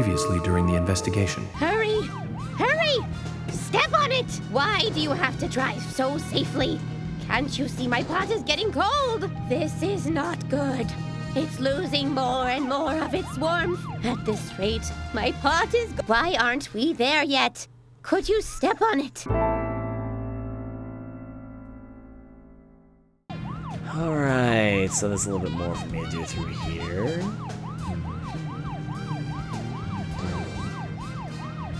previously during the investigation. Hurry! Hurry! Step on it! Why do you have to drive so safely? Can't you see my pot is getting cold? This is not good. It's losing more and more of its warmth. At this rate, my pot is... Why aren't we there yet? Could you step on it? Alright, so there's a little bit more for me to do through here.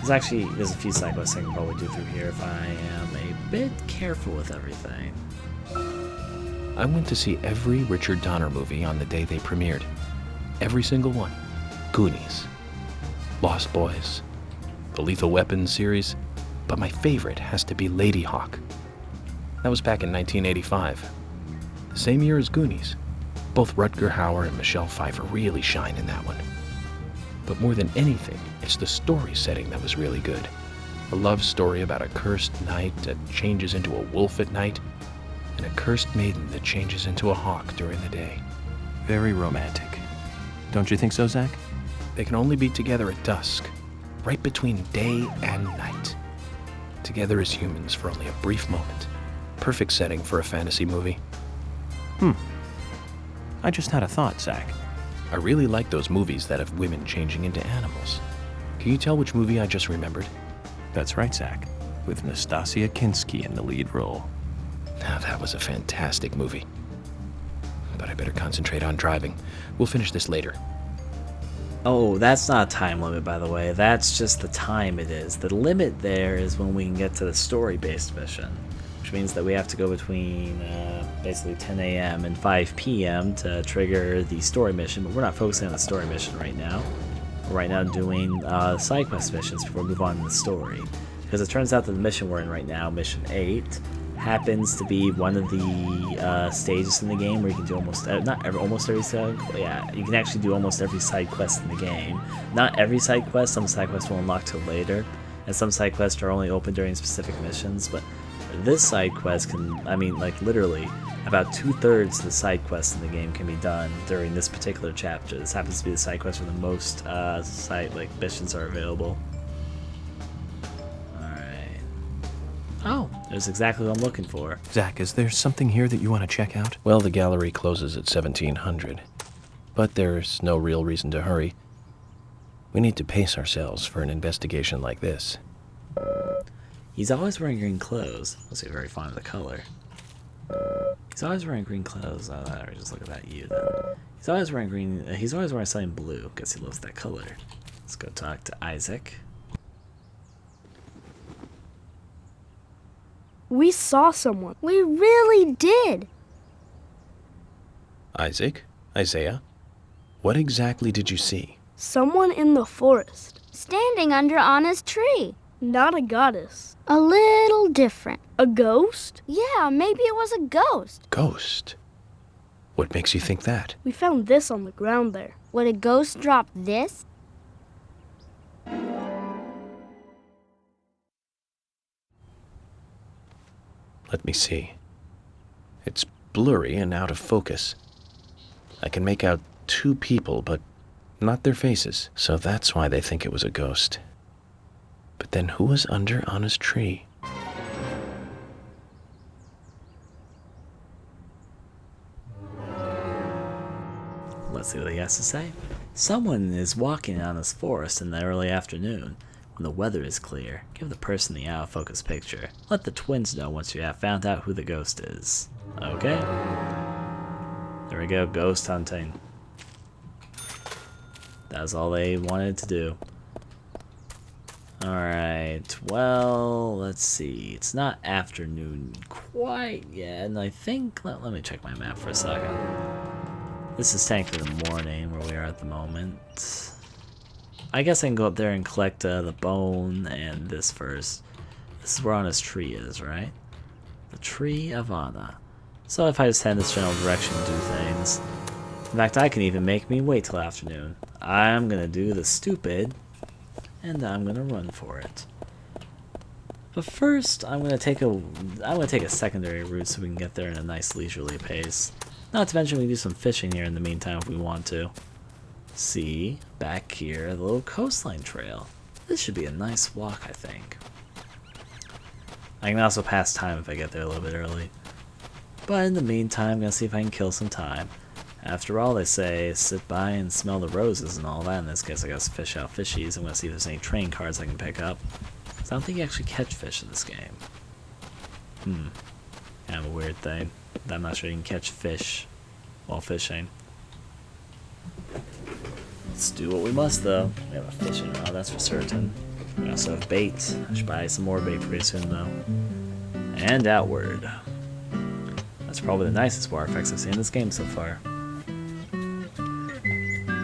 There's a few side quests I can probably do through here if I am a bit careful with everything. I went to see every Richard Donner movie on the day they premiered. Every single one. Goonies, Lost Boys, the Lethal Weapon series, but my favorite has to be Lady Hawk. That was back in 1985. The same year as Goonies. Both Rutger Hauer and Michelle Pfeiffer really shine in that one. But more than anything, it's the story setting that was really good. A love story about a cursed knight that changes into a wolf at night, and a cursed maiden that changes into a hawk during the day. Very romantic. Don't you think so, Zach? They can only be together at dusk, right between day and night. Together as humans for only a brief moment. Perfect setting for a fantasy movie. I just had a thought, Zach. I really like those movies that have women changing into animals. Can you tell which movie I just remembered? That's right, Zach. With Nastasia Kinski in the lead role. Now, that was a fantastic movie. But I better concentrate on driving. We'll finish this later. Oh, that's not a time limit, by the way. That's just the time it is. The limit there is when we can get to the story-based mission, which means that we have to go between basically 10 a.m. and 5 p.m. to trigger the story mission, but we're not focusing on the story mission right now. We're right now doing side quest missions before we move on to the story. Because it turns out that the mission we're in right now, Mission 8, happens to be one of the stages in the game where you can do almost every side. Yeah, you can actually do almost every side quest in the game. Not every side quest. Some side quests will unlock till later, and some side quests are only open during specific missions. But this side quest can, literally, about 2/3 of the side quests in the game can be done during this particular chapter. This happens to be the side quest where the most missions are available. Oh, there's exactly what I'm looking for. Zach, is there something here that you want to check out? Well, the gallery closes at 1700. But there's no real reason to hurry. We need to pace ourselves for an investigation like this. He's always wearing green clothes. Must be very fond of the color. He's always wearing green clothes. Oh, I just look at that you then. He's always wearing green. He's always wearing something blue. Guess he loves that color. Let's go talk to Isaac. We saw someone. We really did. Isaac? Isaiah? What exactly did you see? Someone in the forest. Standing under Anna's tree. Not a goddess. A little different. A ghost? Yeah, maybe it was a ghost. Ghost? What makes you think that? We found this on the ground there. Would a ghost drop this? Let me see. It's blurry and out of focus. I can make out two people, but not their faces. So that's why they think it was a ghost. But then who was under Anna's tree? Let's see what he has to say. Someone is walking in Anna's forest in the early afternoon. When the weather is clear, give the person the out-of-focus picture. Let the twins know once you have found out who the ghost is. Okay. There we go, ghost hunting. That's all they wanted to do. Alright, well, let's see. It's not afternoon quite yet, and I think... Let me check my map for a second. This is technically the morning where we are at the moment. I guess I can go up there and collect the bone and this first. This is where Anna's tree is, right? The tree of Anna. So if I just head in this general direction and do things. In fact, I can even make me wait till afternoon. I'm gonna do the stupid, and I'm gonna run for it. But first, I'm gonna take a secondary route so we can get there in a nice leisurely pace. Not to mention we can do some fishing here in the meantime if we want to. see back here the little coastline trail. This should be a nice walk, I think. I can also pass time if I get there a little bit early. But in the meantime, I'm gonna see if I can kill some time. After all, they say sit by and smell the roses and all that. In this case, I gotta fish out fishies. I'm gonna see if there's any train cards I can pick up. I don't think you actually catch fish in this game. Kind of a weird thing. I'm not sure you can catch fish while fishing. Let's do what we must, though. We have a fishing rod, that's for certain. We also have bait. I should buy some more bait pretty soon, though. And outward. That's probably the nicest water effects I've seen in this game so far.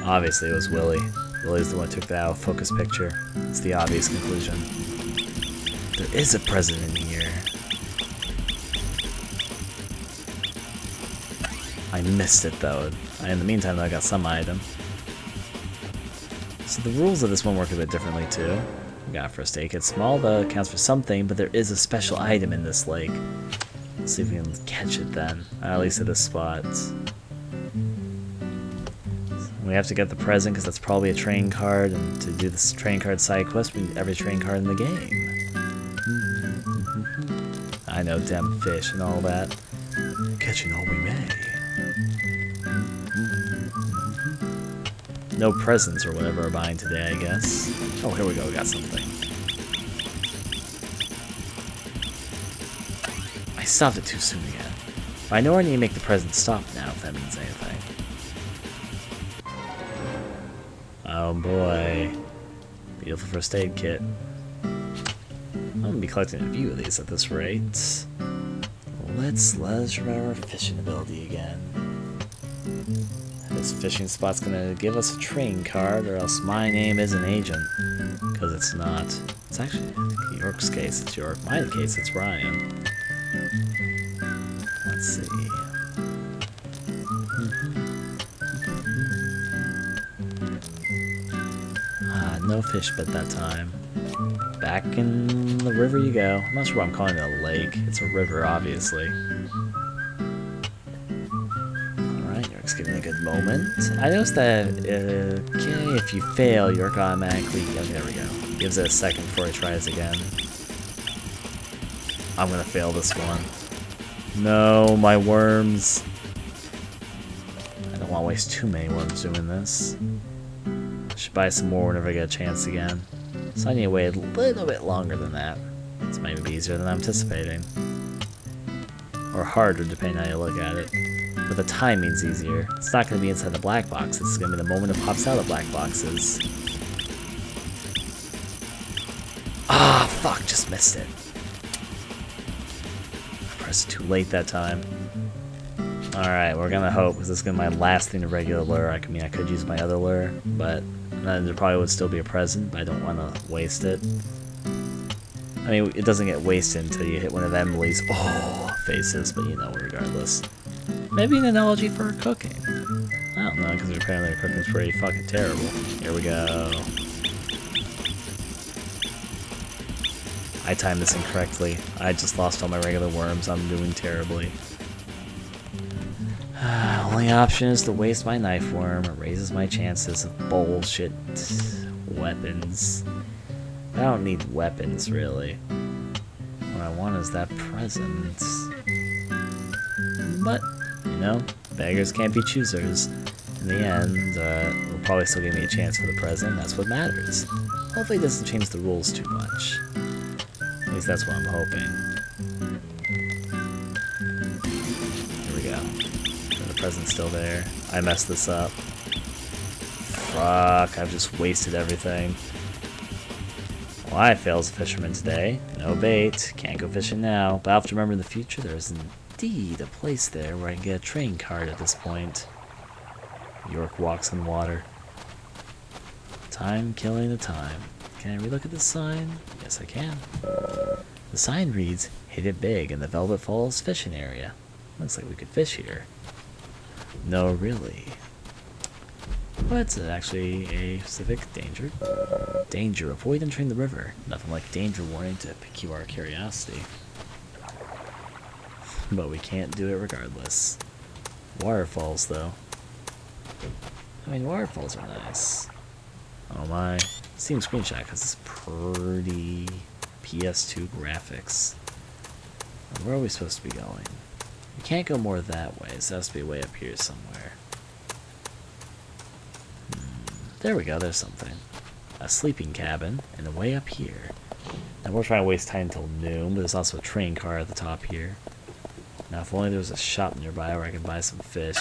Obviously, it was Willy. Willy's the one who took that out of focus picture. It's the obvious conclusion. There is a present in here. I missed it, though. In the meantime, though, I got some item. So the rules of this one work a bit differently, too. We got first aid kit. Small, though, counts for something, but there is a special item in this lake. Let's see if we can catch it then, at least at this spot. We have to get the present because that's probably a train card, and to do this train card side quest, we need every train card in the game. I know, damn fish and all that. Catching all we may. No presents or whatever we're buying today, I guess. Oh, here we go, we got something. I stopped it too soon again. But I know I need to make the present stop now, if that means anything. Oh boy. Beautiful first aid kit. I'm gonna be collecting a few of these at this rate. Let's remember our fishing ability again. This fishing spot's gonna give us a train card, or else my name is an agent. Because it's not. It's actually, in York's case, it's York. My case, it's Ryan. Let's see. No fish but that time. Back in the river you go. I'm not sure why I'm calling it a lake. It's a river, obviously. Alright, York's giving a good moment. I noticed that, okay, if you fail, York automatically... Oh, there we go. Gives it a second before he tries again. I'm gonna fail this one. No, my worms. I don't want to waste too many worms doing this. Should buy some more whenever I get a chance again. So I need to wait a little bit longer than that. This might be easier than I'm anticipating. Or harder, depending on how you look at it. But the timing's easier. It's not going to be inside the black boxes. It's going to be the moment it pops out of black boxes. Ah, fuck, just missed it. I pressed it too late that time. Alright, we're gonna hope, because this is gonna be my last thing to regular lure. I could use my other lure, but then there probably would still be a present, but I don't want to waste it. I mean, it doesn't get wasted until you hit one of Emily's faces, but you know, regardless. Maybe an analogy for her cooking. I don't know, because apparently her cooking's pretty fucking terrible. Here we go. I timed this incorrectly. I just lost all my regular worms. I'm doing terribly. Only option is to waste my knife worm. It raises my chances of bullshit weapons. I don't need weapons, really. What I want is that present. But, you know, beggars can't be choosers. In the end, it'll probably still give me a chance for the present. That's what matters. Hopefully it doesn't change the rules too much. At least that's what I'm hoping. Here we go. The present's still there. I messed this up. Fuck, I've just wasted everything. Well, I failed as a fisherman today. No bait. Can't go fishing now. But I'll have to remember in the future there is indeed a place there where I can get a train card at this point. York walks in water. Time killing the time. Can I relook at this sign? Yes, I can. The sign reads, "Hit it big in the Velvet Falls fishing area." Looks like we could fish here. No, really. What's actually a specific danger? Danger. Avoid entering the river. Nothing like danger warning to pique our curiosity. But we can't do it regardless. Waterfalls, though. I mean, waterfalls are nice. Oh my. Steam screenshot because it's pretty PS2 graphics. Where are we supposed to be going? We can't go more that way, so it has to be way up here somewhere. There we go, there's something. A sleeping cabin, and way up here. Now we're trying to waste time until noon, but there's also a train car at the top here. Now if only there was a shop nearby where I could buy some fish.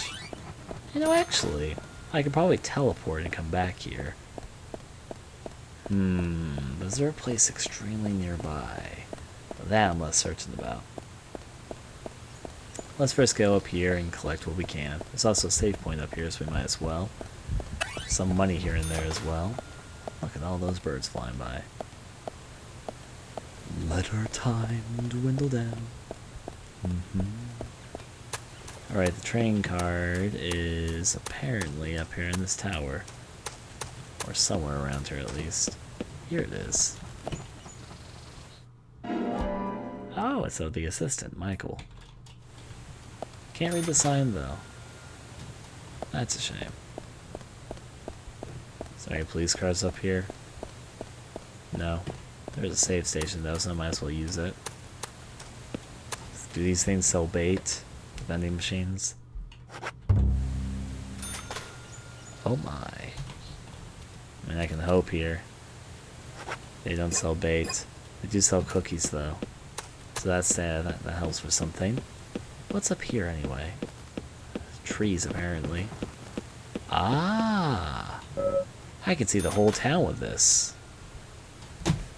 You know, actually, I could probably teleport and come back here. Is there a place extremely nearby? That I'm less certain about. Let's first go up here and collect what we can. There's also a save point up here, so we might as well. Some money here and there as well. Look at all those birds flying by. Let our time dwindle down. Alright, the train card is apparently up here in this tower. Or somewhere around here at least. Here it is. Oh, it's the assistant, Michael. Can't read the sign though. That's a shame. Is there any police cars up here? No. There's a save station though, so I might as well use it. Do these things sell bait? Vending machines? Oh my. I mean, I can hope here. They don't sell bait. They do sell cookies though. So that's sad. That helps for something. What's up here anyway? Trees apparently. Ah! I can see the whole town with this.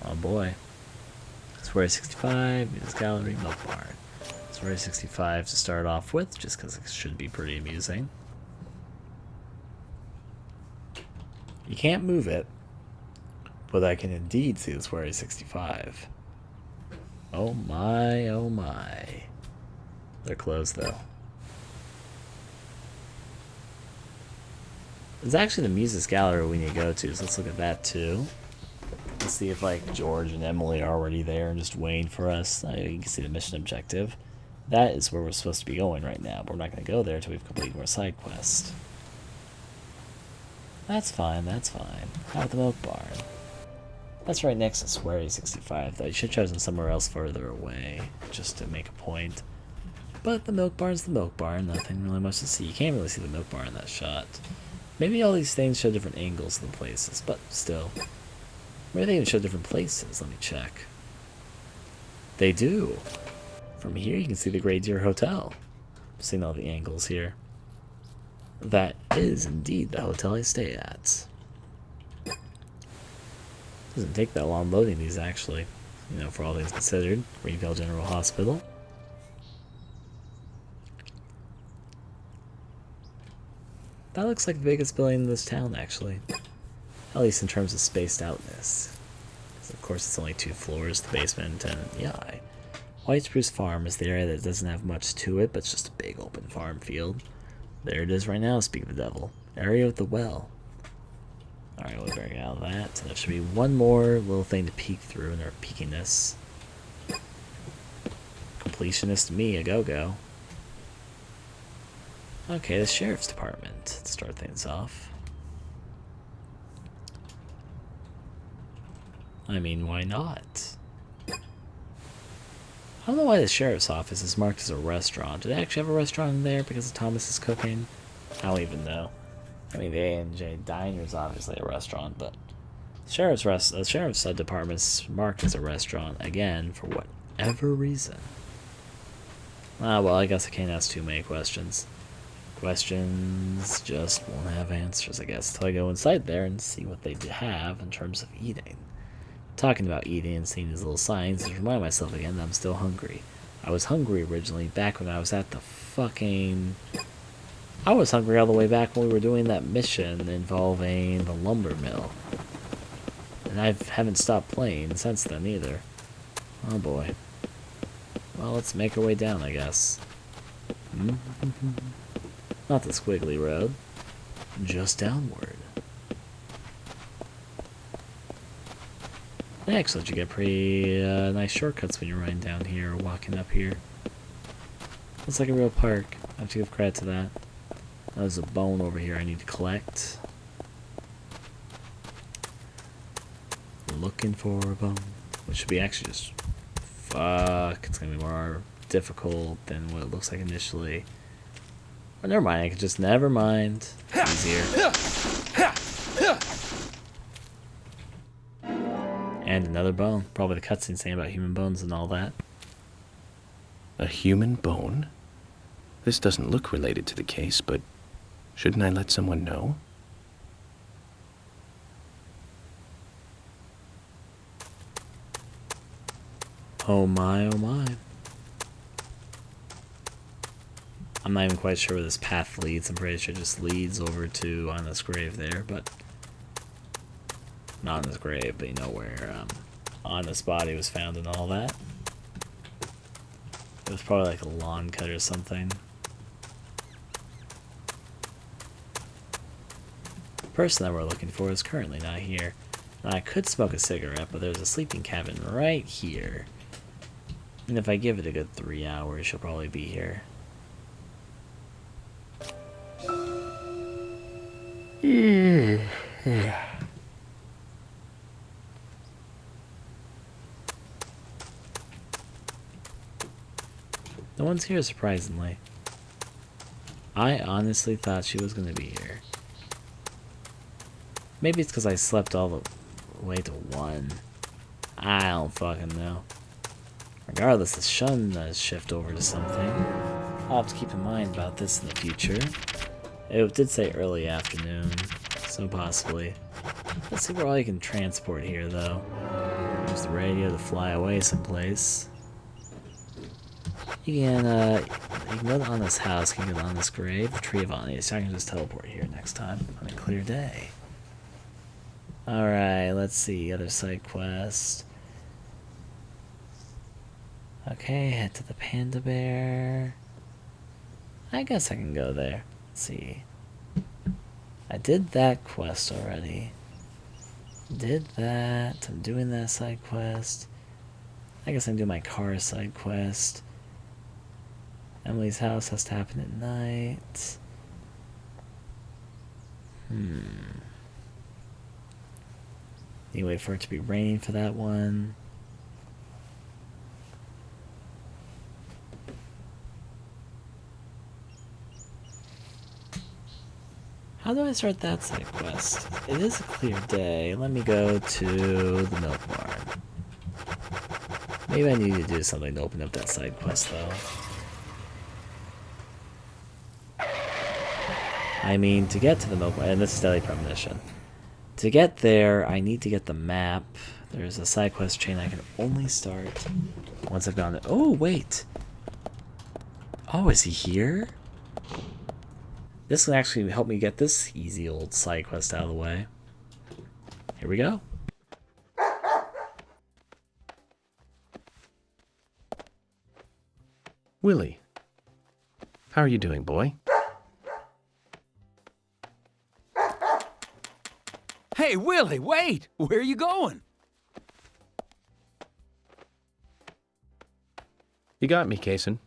Oh boy. Square 65, Music Gallery, Milk Barn. Square 65 to start off with, just because it should be pretty amusing. You can't move it, but I can indeed see the Square 65. Oh my, oh my. They're closed though. There's actually the Muses Gallery we need to go to, so let's look at that too. Let's see if like George and Emily are already there and just waiting for us. You can see the mission objective. That is where we're supposed to be going right now, but we're not going to go there until we've completed our side quest. That's fine, that's fine. How about the Milk Barn? That's right next to Swery 65 though. You should have chosen somewhere else further away, just to make a point. But the Milk Barn's the Milk Barn, nothing really much to see. You can't really see the Milk Barn in that shot. Maybe all these things show different angles of the places, but still. Maybe they even show different places, let me check. They do! From here you can see the Grey Deer Hotel. I'm seeing all the angles here. That is indeed the hotel I stay at. Doesn't take that long loading these actually. You know, for all things considered. Greenville General Hospital. That looks like the biggest building in this town, actually. At least in terms of spaced outness. Because of course it's only 2 floors, the basement, and yeah. White Spruce Farm is the area that doesn't have much to it, but it's just a big open farm field. There it is right now, speak of the devil. Area with the well. Alright, we'll bring out that. And there should be one more little thing to peek through in our peekiness. Completionist me, a go-go. Okay, the Sheriff's Department, to start things off. I mean, why not? I don't know why the Sheriff's Office is marked as a restaurant. Do they actually have a restaurant in there because of Thomas's cooking? I don't even know. I mean, the A&J Diner is obviously a restaurant, but the Sheriff's Department's marked as a restaurant, again, for whatever reason. Ah, well, I guess I can't ask too many questions. Questions just won't have answers, I guess, until I go inside there and see what they have in terms of eating. Talking about eating and seeing these little signs, just remind myself again that I'm still hungry. I was hungry originally back when I was at the fucking... I was hungry all the way back when we were doing that mission involving the lumber mill. And I haven't stopped playing since then either. Oh boy. Well, let's make our way down, I guess. Not the squiggly road. Just downward. They actually let you get pretty nice shortcuts when you're riding down here or walking up here. Looks like a real park. I have to give credit to that. There's a bone over here I need to collect. Looking for a bone. Which should be actually just... Fuck. It's gonna be more difficult than what it looks like initially. But never mind. I can just... Never mind. It's easier. And another bone. Probably the cutscene saying about human bones and all that. A human bone? This doesn't look related to the case, but shouldn't I let someone know? Oh my, oh my. I'm not even quite sure where this path leads. I'm pretty sure it just leads over to Anna's grave there, but... Not Anna's grave, but you know where Anna's body was found and all that. It was probably like a lawn cut or something. The person that we're looking for is currently not here. Now, I could smoke a cigarette, but there's a sleeping cabin right here. And if I give it a good 3 hours, she'll probably be here. No one's here, surprisingly. I honestly thought she was going to be here. Maybe it's because I slept all the way to 1. I don't fucking know. Regardless, the sun does shift over to something. I'll have to keep in mind about this in the future. It did say early afternoon, so possibly. Let's see where all you can transport here, though. Use the radio to fly away someplace. You can go to Anna's house, you can go to Anna's grave, the Tree of Anya, so I can just teleport here next time on a clear day. Alright, let's see, other side quest. Okay, head to the Panda Bear. I guess I can go there. Let's see. I did that quest already. Did that. I'm doing that side quest. I guess I can do my car side quest. Emily's house has to happen at night. You wait for it to be raining for that one. How do I start that side quest? It is a clear day. Let me go to the milk barn. Maybe I need to do something to open up that side quest, though. I mean, to get to the milk barn, and this is Daily Premonition. To get there, I need to get the map. There's a side quest chain I can only start once I've gone there. Oh, wait. Oh, is he here? This will actually help me get this easy old side quest out of the way. Here we go. Willie, how are you doing, boy? Hey, Willie, wait! Where are you going? You got me, Kaysen.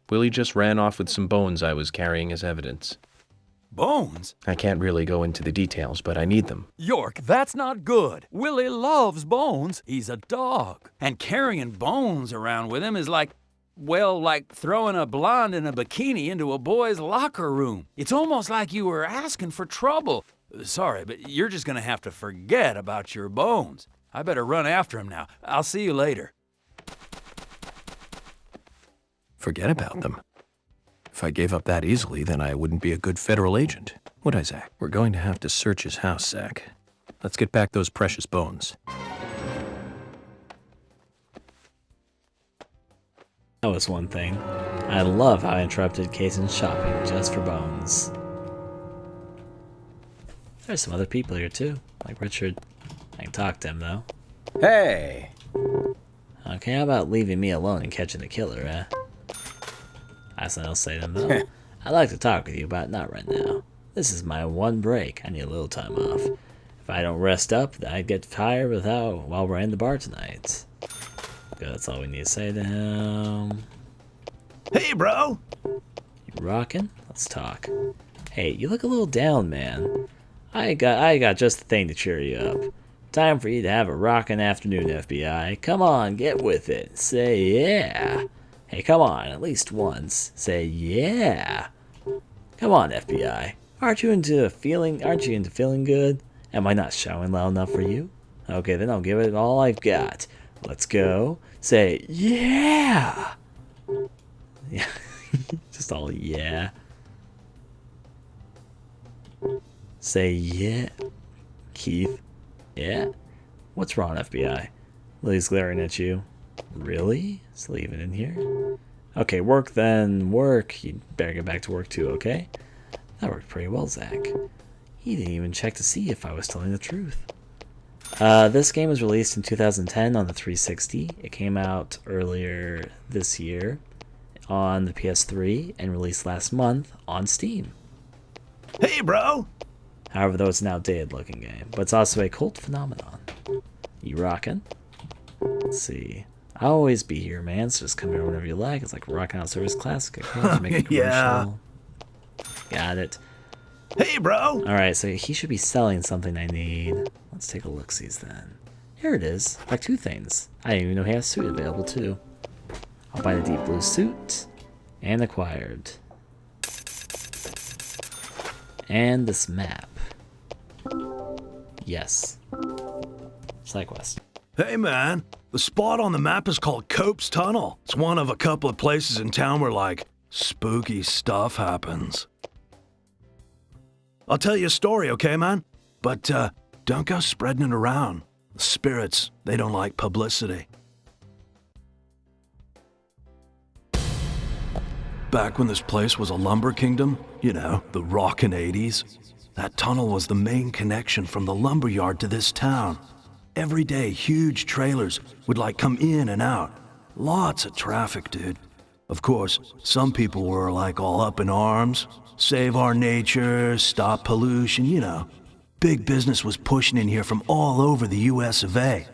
Willie just ran off with some bones I was carrying as evidence. Bones? I can't really go into the details, but I need them. York, that's not good. Willie loves bones. He's a dog. And carrying bones around with him is like, well, like throwing a blonde in a bikini into a boy's locker room. It's almost like you were asking for trouble. Sorry, but you're just gonna have to forget about your bones. I better run after him now. I'll see you later. Forget about them. If I gave up that easily, then I wouldn't be a good federal agent, would I, Zach? We're going to have to search his house, Zach. Let's get back those precious bones. That was one thing. I love how I interrupted Kaysen's shopping just for bones. There's some other people here too, like Richard. I can talk to him though. Hey! Okay, how about leaving me alone and catching the killer, eh? I have something else to say to him though. I'd like to talk with you, but not right now. This is my one break. I need a little time off. If I don't rest up, I'd get tired while we're in the bar tonight. Good, that's all we need to say to him. Hey, bro! You rockin'? Let's talk. Hey, you look a little down, man. I got just the thing to cheer you up. Time for you to have a rockin' afternoon, FBI. Come on, get with it. Say yeah. Hey, come on, at least once. Say yeah. Come on, FBI. Aren't you into feeling good? Am I not shouting loud enough for you? Okay, then I'll give it all I've got. Let's go. Say yeah. Yeah. Just all yeah. Say yeah. Keith. Yeah? What's wrong, FBI? Lily's glaring at you. Really? Just leave it in here? Okay, work then. Work. You'd better get back to work too, okay? That worked pretty well, Zach. He didn't even check to see if I was telling the truth. This game was released in 2010 on the 360. It came out earlier this year on the PS3 and released last month on Steam. Hey, bro! However, though, it's an outdated looking game, but it's also a cult phenomenon. You rockin'? Let's see. I'll always be here, man, so just come here whenever you like. It's like rocking out service classic. Okay, make a commercial. Yeah. Got it. Hey, bro! Alright, so he should be selling something I need. Let's take a look-sees then. Here it is. In fact, two things. I didn't even know he had a suit available, too. I'll buy the deep blue suit. And acquired. And this map. Yes. Side quest. Hey, man. The spot on the map is called Cope's Tunnel. It's one of a couple of places in town where, like, spooky stuff happens. I'll tell you a story, okay, man? But, don't go spreading it around. The spirits, they don't like publicity. Back when this place was a lumber kingdom, you know, the rockin' 80s, that tunnel was the main connection from the lumber yard to this town. Every day, huge trailers would like come in and out. Lots of traffic, dude. Of course, some people were like all up in arms. Save our nature, stop pollution, you know. Big business was pushing in here from all over the US of A.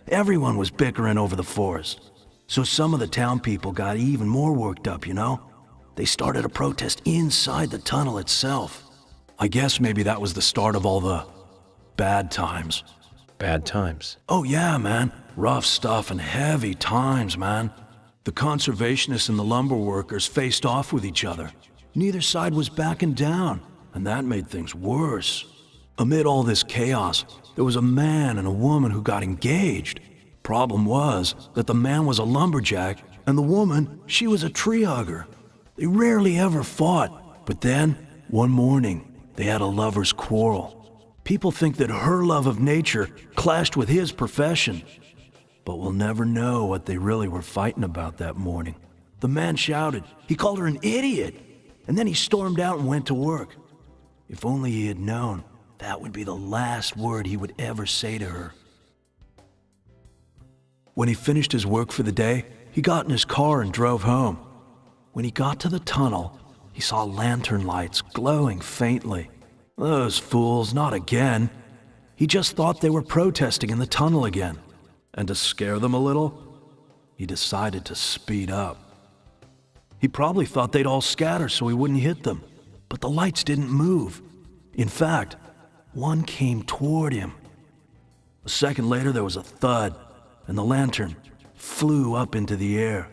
Everyone was bickering over the forest. So some of the town people got even more worked up, you know? They started a protest inside the tunnel itself. I guess maybe that was the start of all the bad times. Bad times. Oh yeah, man. Rough stuff and heavy times, man. The conservationists and the lumber workers faced off with each other. Neither side was backing down, and that made things worse. Amid all this chaos, there was a man and a woman who got engaged. Problem was that the man was a lumberjack, and the woman, she was a tree hugger. They rarely ever fought, but then, one morning, they had a lover's quarrel. People think that her love of nature clashed with his profession. But we'll never know what they really were fighting about that morning. The man shouted. He called her an idiot. And then he stormed out and went to work. If only he had known, that would be the last word he would ever say to her. When he finished his work for the day, he got in his car and drove home. When he got to the tunnel, he saw lantern lights glowing faintly. Those fools, not again. He just thought they were protesting in the tunnel again. And to scare them a little, he decided to speed up. He probably thought they'd all scatter so he wouldn't hit them, but the lights didn't move. In fact, one came toward him. A second later, there was a thud, and the lantern flew up into the air.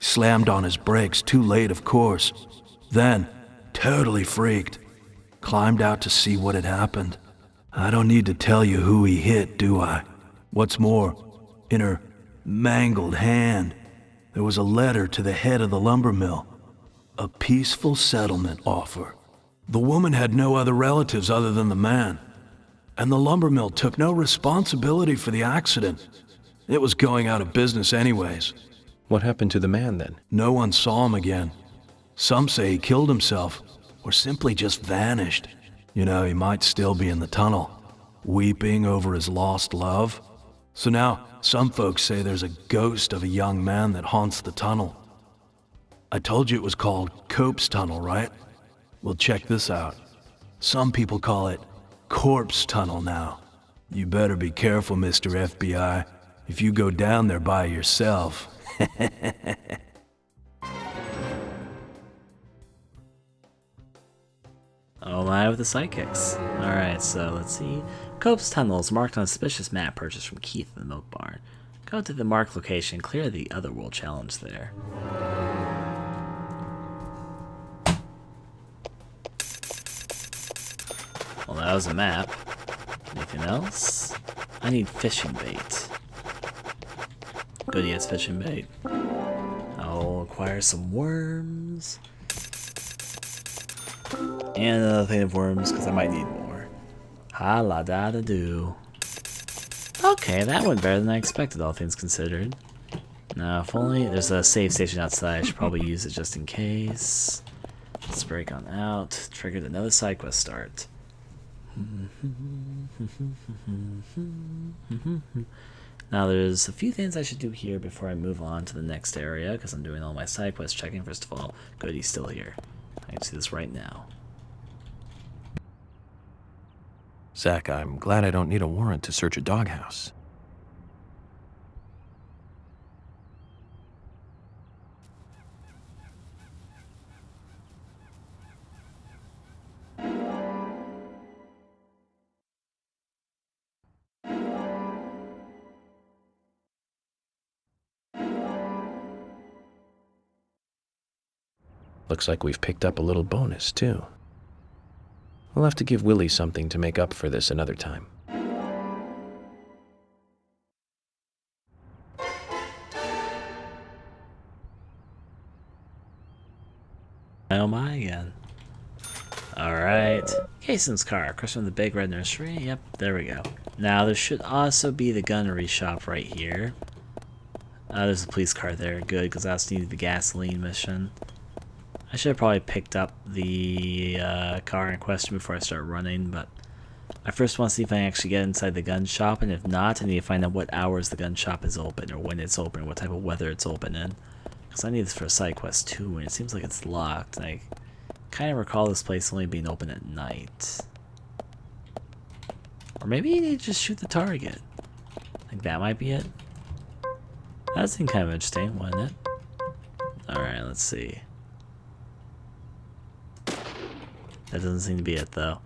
Slammed on his brakes, too late, of course. Then, totally freaked, climbed out to see what had happened. I don't need to tell you who he hit, do I? What's more, in her mangled hand, there was a letter to the head of the lumber mill. A peaceful settlement offer. The woman had no other relatives other than the man. And the lumber mill took no responsibility for the accident. It was going out of business anyways. What happened to the man then? No one saw him again. Some say he killed himself, or simply just vanished. You know, he might still be in the tunnel, weeping over his lost love. So now, some folks say there's a ghost of a young man that haunts the tunnel. I told you it was called Cope's Tunnel, right? Well, check this out. Some people call it Corpse Tunnel now. You better be careful, Mr. FBI, if you go down there by yourself. Oh my, with the sidekicks. Alright, so let's see. Cope's tunnels marked on a suspicious map purchased from Keith in the milk barn. Go to the marked location, clear the otherworld challenge there. Well, that was a map. Anything else? I need fishing bait. Goody, it's fishing bait. I'll acquire some worms. And another thing of worms, because I might need more. Ha la da da do. Okay, that went better than I expected, all things considered. Now, if only there's a save station outside, I should probably use it just in case. Let's break on out. Triggered another side quest start. Now, there's a few things I should do here before I move on to the next area, because I'm doing all my side quest checking. First of all, good, he's still here. I can see this right now. Zach, I'm glad I don't need a warrant to search a doghouse. Looks like we've picked up a little bonus, too. We'll have to give Willie something to make up for this another time. Oh my again. Alright. Cason's car, across from the big red nursery. Yep, there we go. Now, there should also be the gunnery shop right here. There's a police car there. Good, because I also needed the gasoline mission. I should have probably picked up the car in question before I start running, but I first want to see if I can actually get inside the gun shop, and if not, I need to find out what hours the gun shop is open, or when it's open, what type of weather it's open in. Because I need this for a side quest too, and it seems like it's locked, and I kind of recall this place only being open at night. Or maybe you need to just shoot the target. I think that might be it. That seemed kind of interesting, wouldn't it? Alright, let's see. That doesn't seem to be it, though.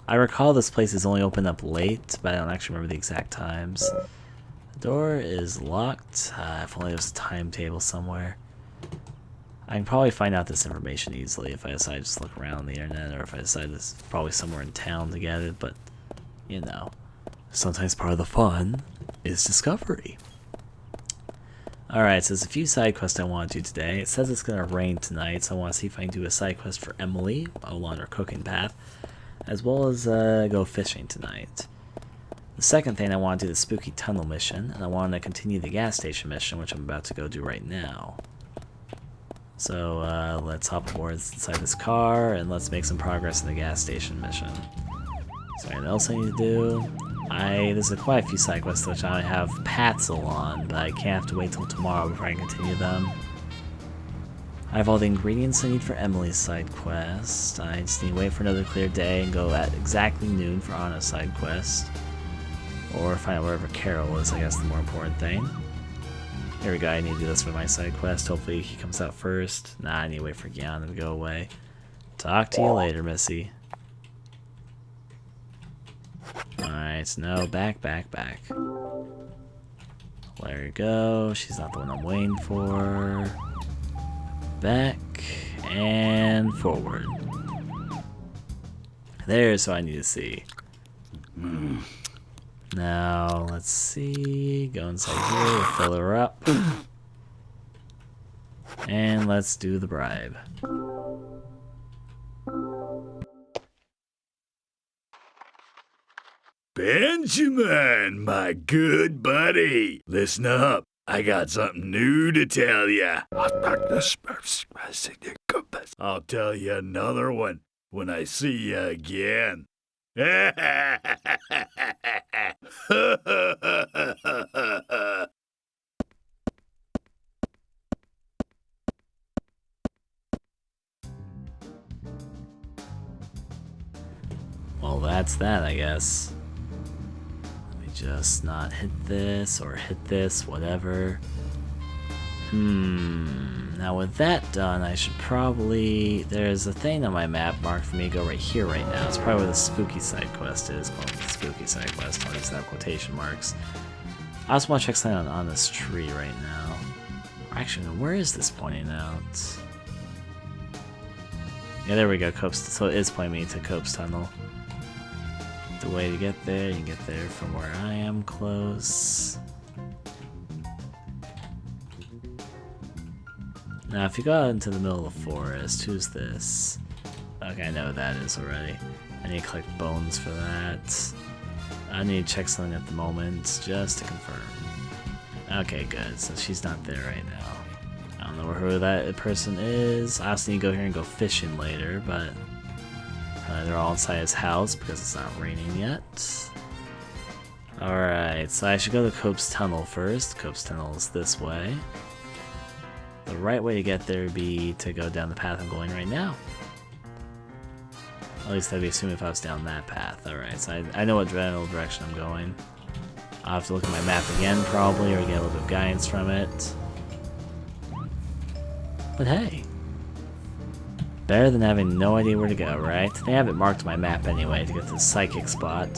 I recall this place is only open up late, but I don't actually remember the exact times. The door is locked. If only there's a timetable somewhere. I can probably find out this information easily if I decide to just look around on the internet, or if I decide it's probably somewhere in town to get it, but, you know, sometimes part of the fun is discovery. Alright, so there's a few side quests I want to do today. It says it's going to rain tonight, so I want to see if I can do a side quest for Emily along her cooking path, as well as go fishing tonight. The second thing, I want to do the spooky tunnel mission, and I want to continue the gas station mission, which I'm about to go do right now. So let's hop aboard inside this car, and let's make some progress in the gas station mission. So anything else I need to do? There's quite a few side quests which I have Patzel on, but I can't have to wait till tomorrow before I can continue them. I have all the ingredients I need for Emily's side quest. I just need to wait for another clear day and go at exactly noon for Anna's side quest. Or find out wherever Carol is, I guess, the more important thing. Here we go, I need to do this for my side quest. Hopefully he comes out first. Nah, I need to wait for Gianna to go away. Talk to you later, Missy. Alright, no, back. Let her go. She's not the one I'm waiting for. Back and forward. There's what I need to see. Now, let's see. Go inside here, fill her up. And let's do the bribe. Benjamin, my good buddy, listen up. I got something new to tell ya. I'll tell you another one when I see ya again. Well, that's that, I guess. Let me just not hit this, or hit this, whatever. Now with that done, I should probably... There's a thing on my map marked for me to go right here right now. It's probably where the spooky side quest is. Called the spooky side quest. I'll use that quotation marks. I also want to check something on this tree right now. Actually, where is this pointing out? Yeah, there we go. Cope's, so it is pointing me to Cope's Tunnel. The way to get there, you can get there from where I am close. Now, if you go out into the middle of the forest, who's this? Okay, I know who that is already. I need to collect bones for that. I need to check something at the moment, just to confirm. Okay, good. So she's not there right now. I don't know who that person is. I also need to go here and go fishing later, but they're all inside his house because it's not raining yet. Alright, so I should go to Cope's Tunnel first. Cope's Tunnel is this way. The right way to get there would be to go down the path I'm going right now. At least I'd be assuming if I was down that path. Alright, so I know what general direction I'm going. I'll have to look at my map again probably, or get a little bit of guidance from it. But hey, better than having no idea where to go, right? They have it marked on my map anyway to get to the psychic spot.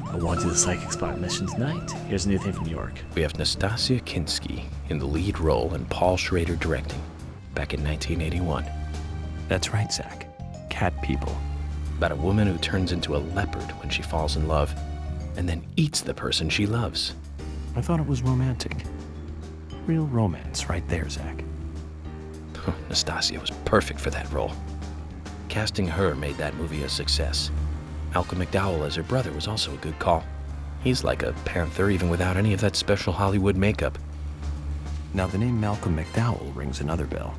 I want to do the psychic spot mission tonight. Here's a new thing from New York. We have Nastasia Kinski in the lead role and Paul Schrader directing, back in 1981. That's right, Zach. Cat people. About a woman who turns into a leopard when she falls in love, and then eats the person she loves. I thought it was romantic. Real romance right there, Zach. Nastasia was perfect for that role. Casting her made that movie a success. Malcolm McDowell as her brother was also a good call. He's like a panther even without any of that special Hollywood makeup. Now the name Malcolm McDowell rings another bell.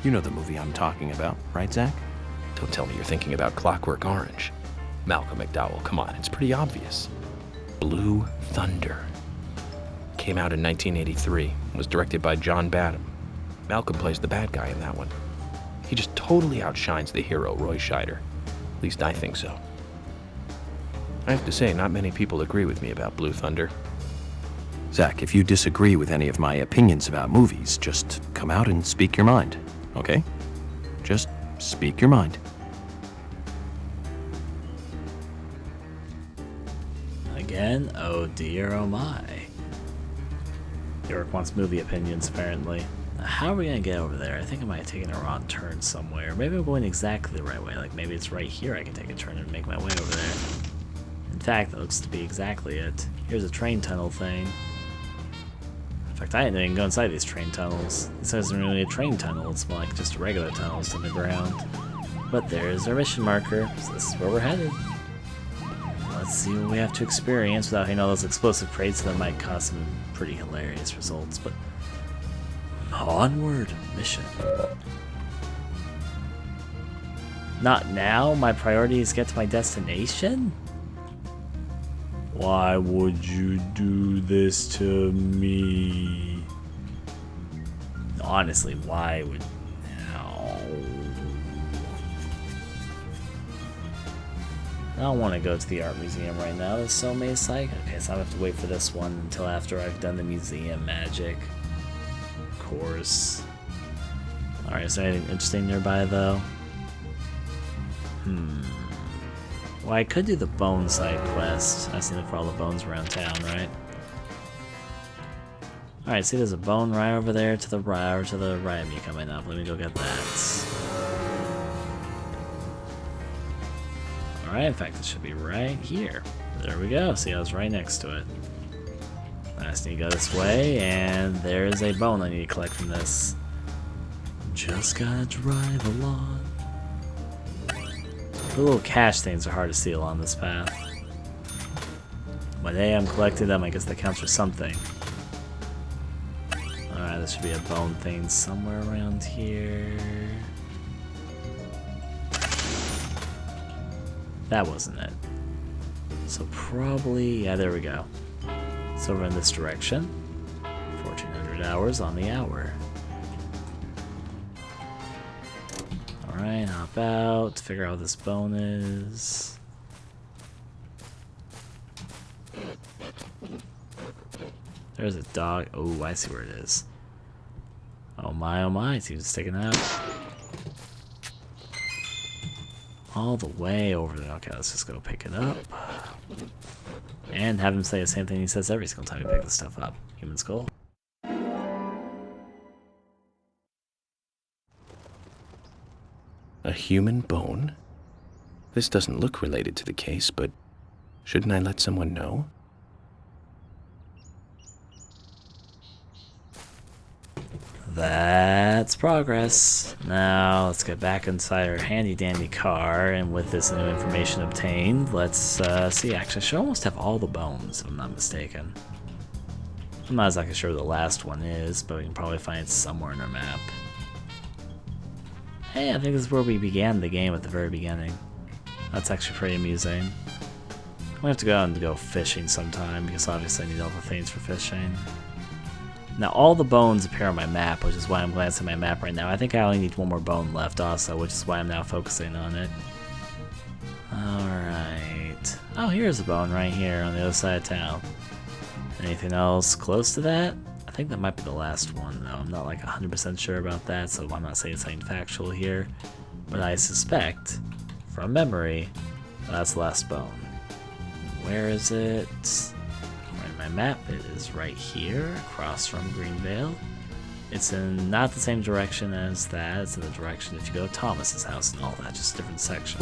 You know the movie I'm talking about, right, Zach? Don't tell me you're thinking about Clockwork Orange. Malcolm McDowell, come on, it's pretty obvious. Blue Thunder. Came out in 1983, was directed by John Badham. Malcolm plays the bad guy in that one. He just totally outshines the hero, Roy Scheider. At least I think so. I have to say, not many people agree with me about Blue Thunder. Zach, if you disagree with any of my opinions about movies, just come out and speak your mind, okay? Just speak your mind. Again? Oh dear, oh my. York wants movie opinions, apparently. How are we gonna get over there? I think I might have taken a wrong turn somewhere. Maybe I'm going exactly the right way. Like maybe it's right here I can take a turn and make my way over there. In fact, that looks to be exactly it. Here's a train tunnel thing. In fact, I didn't even go inside these train tunnels. This isn't really a train tunnel, it's more like just regular tunnels to the ground. But there's our mission marker, so this is where we're headed. Let's see what we have to experience without hitting all those explosive crates that might cause some pretty hilarious results, but onward, mission. Not now? My priority is get to my destination? Why would you do this to me? Honestly, why would... I don't want to go to the art museum right now. There's so many psych. Okay, so I have to wait for this one until after I've done the museum magic. Of course. Alright, is there anything interesting nearby though? Well, I could do the bone side quest. I just need to look for all the bones around town, right? Alright, see there's a bone right over there to the right, or to the right of me coming up. Let me go get that. Alright, in fact, it should be right here. There we go. See, I was right next to it. I just need to go this way, and there's a bone I need to collect from this. Just gotta drive along. The little cash things are hard to steal on this path. But hey, I'm collecting them. I guess that counts for something. Alright, there should be a bone thing somewhere around here. That wasn't it. So probably, yeah, there we go. It's over in this direction. 1400 hours on the hour. Alright, hop out, figure out what this bone is. There's a dog. Oh, I see where it is. Oh my, he's sticking out. All the way over there. Okay, let's just go pick it up. And have him say the same thing he says every single time we pick this stuff up. Human skull. A human bone? This doesn't look related to the case, but shouldn't I let someone know? That's progress. Now let's get back inside our handy dandy car, and with this new information obtained, let's see. Actually, I should almost have all the bones, if I'm not mistaken. I'm not exactly sure where the last one is, but we can probably find it somewhere in our map. Hey, I think this is where we began the game at the very beginning. That's actually pretty amusing. We have to go out and go fishing sometime, because obviously I need all the things for fishing. Now all the bones appear on my map, which is why I'm glancing at my map right now. I think I only need one more bone left also, which is why I'm now focusing on it. Alright. Oh, here's a bone right here on the other side of town. Anything else close to that? I think that might be the last one though. I'm not like 100% sure about that, so I'm not saying something factual here. But I suspect, from memory, that's the last bone. Where is it? My map, it is right here, across from Greenvale. It's in not the same direction as that, it's in the direction if you go to Thomas's house and all that, just a different section.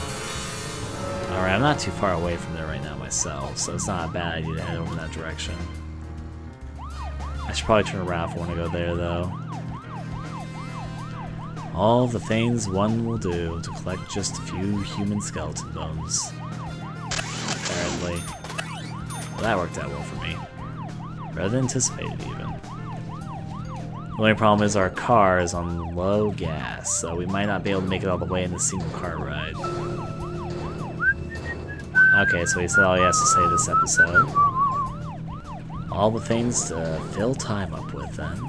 Alright, I'm not too far away from there right now myself, so it's not a bad idea to head over in that direction. I should probably turn around if I want to go there though. All the things one will do to collect just a few human skeleton bones. Apparently. Well, that worked out well for me. Rather than anticipated, even. The only problem is our car is on low gas, so we might not be able to make it all the way in the single car ride. Okay, so he said all he has to say this episode. All the things to fill time up with, then.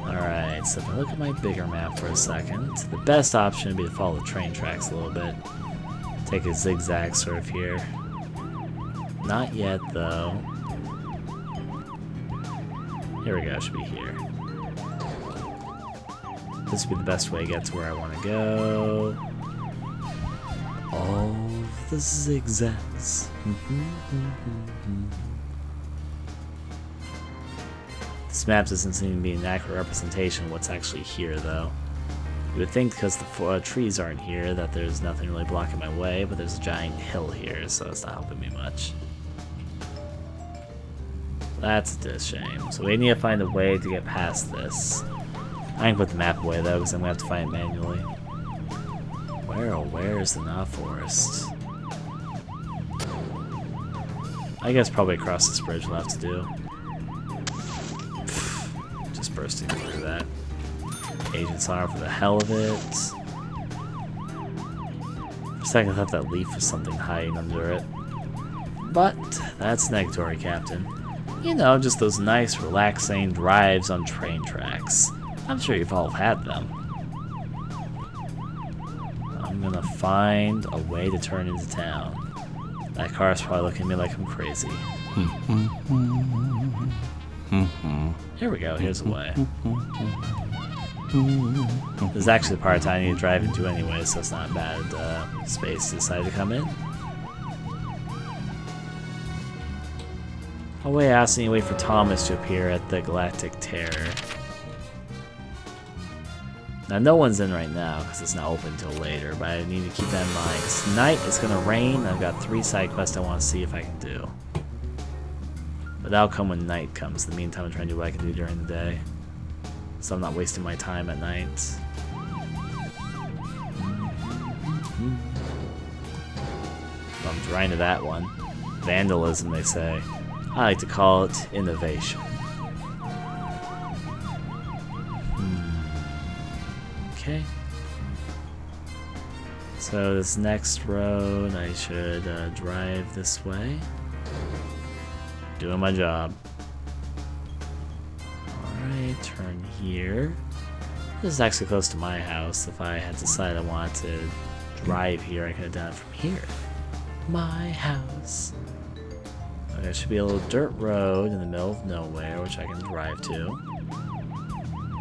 Alright, so if I look at my bigger map for a second, the best option would be to follow the train tracks a little bit. Take a zigzag sort of here. Not yet, though. Here we go, should be here. This would be the best way to get to where I want to go. All the zigzags. This map doesn't seem to be an accurate representation of what's actually here, though. You would think because the trees aren't here that there's nothing really blocking my way, but there's a giant hill here, so it's not helping me much. That's a shame. So we need to find a way to get past this. I can put the map away though, because I'm going to have to find it manually. Where is the Knot Forest? I guess probably across this bridge we'll have to do. Just bursting through that. Agent saw for the hell of it. For a second I thought that leaf was something hiding under it. But that's negatory, Captain. You know, just those nice, relaxing drives on train tracks. I'm sure you've all had them. I'm gonna find a way to turn into town. That car's probably looking at me like I'm crazy. Here we go, here's a way. This is actually the part I need to drive into anyway, so it's not a bad space to decide to come in. I'll wait out and wait for Thomas to appear at the Galactic Terror. Now, no one's in right now because it's not open until later, but I need to keep that in mind. Because tonight it's going to rain. I've got 3 side quests I want to see if I can do. But that'll come when night comes. In the meantime, I'm trying to do what I can do during the day, so I'm not wasting my time at night. Bumped right into that one. Vandalism, they say. I like to call it innovation. Okay. So this next road, I should drive this way. Doing my job. Alright, turn here. This is actually close to my house. If I had decided I wanted to drive here, I could have done it from here. My house. There should be a little dirt road in the middle of nowhere, which I can drive to.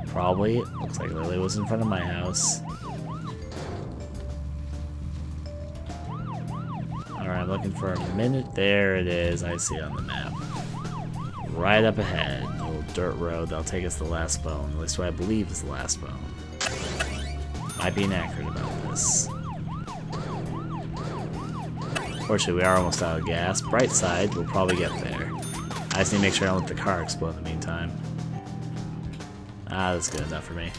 Probably. It looks like Lily was in front of my house. Alright, I'm looking for a minute. There it is. I see it on the map. Right up ahead. A little dirt road that'll take us to the last bone. At least what I believe is the last bone. Might be inaccurate about this. Fortunately, we are almost out of gas. Bright side, we'll probably get there. I just need to make sure I don't let the car explode in the meantime. Ah, that's good enough for me.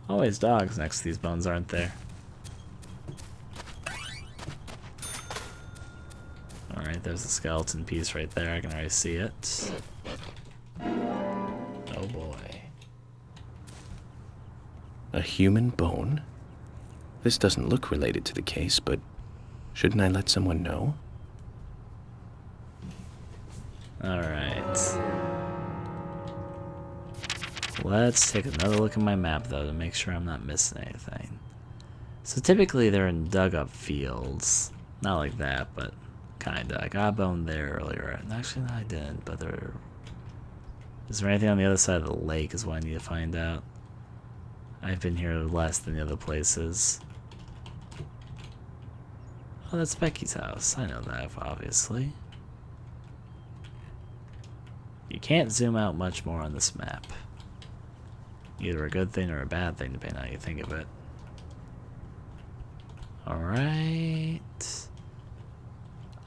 Always dogs next to these bones, aren't there? Alright, there's a skeleton piece right there. I can already see it. Oh boy. A human bone? This doesn't look related to the case, but shouldn't I let someone know? Alright. Let's take another look at my map, though, to make sure I'm not missing anything. So typically they're in dug-up fields. Not like that, but kinda. I got a bone there earlier. Actually, no, I didn't, but there... Is there anything on the other side of the lake is what I need to find out. I've been here less than the other places. Oh, that's Becky's house. I know that, obviously. You can't zoom out much more on this map. Either a good thing or a bad thing, depending on how you think of it. Alright.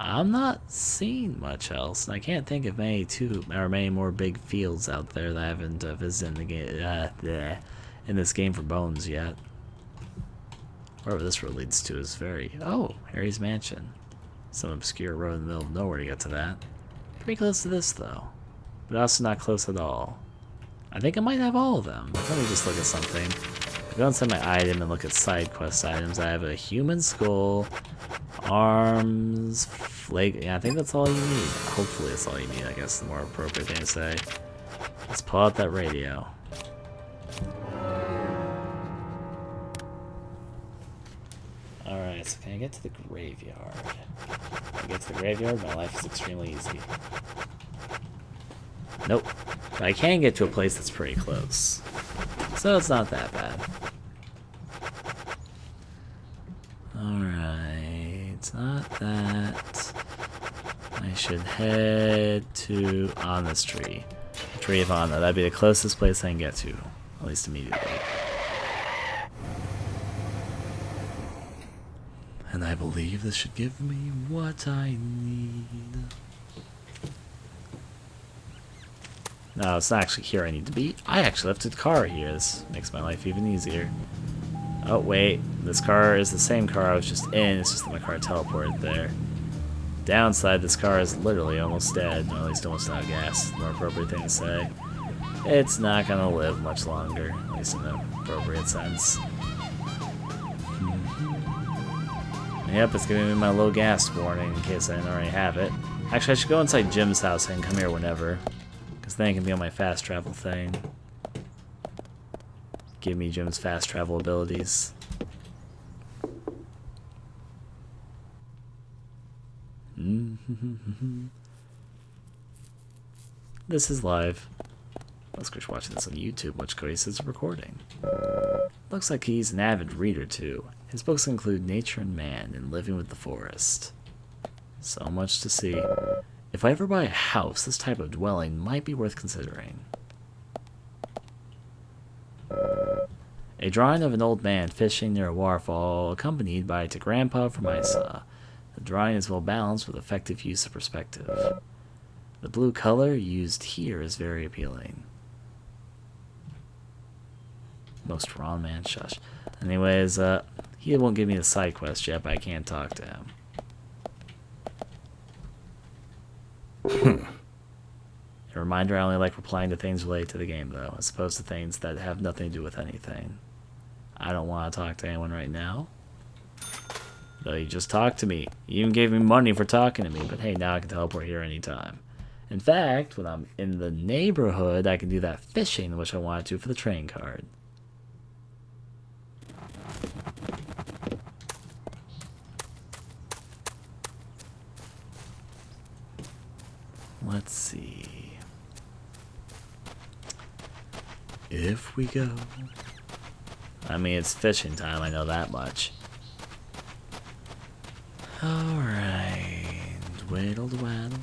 I'm not seeing much else, and I can't think of many more big fields out there that I haven't visited in the game, in this game for bones yet. Wherever this road leads to is very... Oh, Harry's mansion. Some obscure road in the middle of nowhere to get to that. Pretty close to this, though. But also not close at all. I think I might have all of them. Let me just look at something. I go inside my item and look at side quest items. I have a human skull, arms, flake. Yeah, I think that's all you need. Hopefully that's all you need, I guess is the more appropriate thing to say. Let's pull out that radio. Alright, so can I get to the graveyard? If I get to the graveyard, my life is extremely easy. Nope. But I can get to a place that's pretty close. So it's not that bad. Alright, not that. I should head to Anna's tree. Tree of Anna. That'd be the closest place I can get to. At least immediately. And I believe this should give me what I need. No, it's not actually here I need to be. I actually left the car here. This makes my life even easier. Oh, wait. This car is the same car I was just in. It's just that my car teleported there. Downside, this car is literally almost dead. Or at least almost out of gas. More appropriate thing to say. It's not going to live much longer. At least in an appropriate sense. Yep, it's giving me my low gas warning in case I didn't already have it. Actually, I should go inside Jim's house and come here whenever. Because then it can be on my fast travel thing. Give me Jim's fast travel abilities. This is live. Let's go watching this on YouTube, which Grace is recording. Looks like he's an avid reader too. His books include Nature and Man and Living with the Forest. So much to see. If I ever buy a house, this type of dwelling might be worth considering. A drawing of an old man fishing near a waterfall, accompanied by "To Grandpa from Isa." The drawing is well balanced with effective use of perspective. The blue color used here is very appealing. Most wrong man, shush. Anyways, he won't give me the side quest yet, but I can't talk to him. A reminder, I only like replying to things related to the game, though, as opposed to things that have nothing to do with anything. I don't want to talk to anyone right now. Though you just talked to me. You even gave me money for talking to me, but hey, now I can teleport here anytime. In fact, when I'm in the neighborhood, I can do that fishing, which I wanted to for the train card. let's see. If we go... I mean, it's fishing time, I know that much. Alright. Waddle to waddle.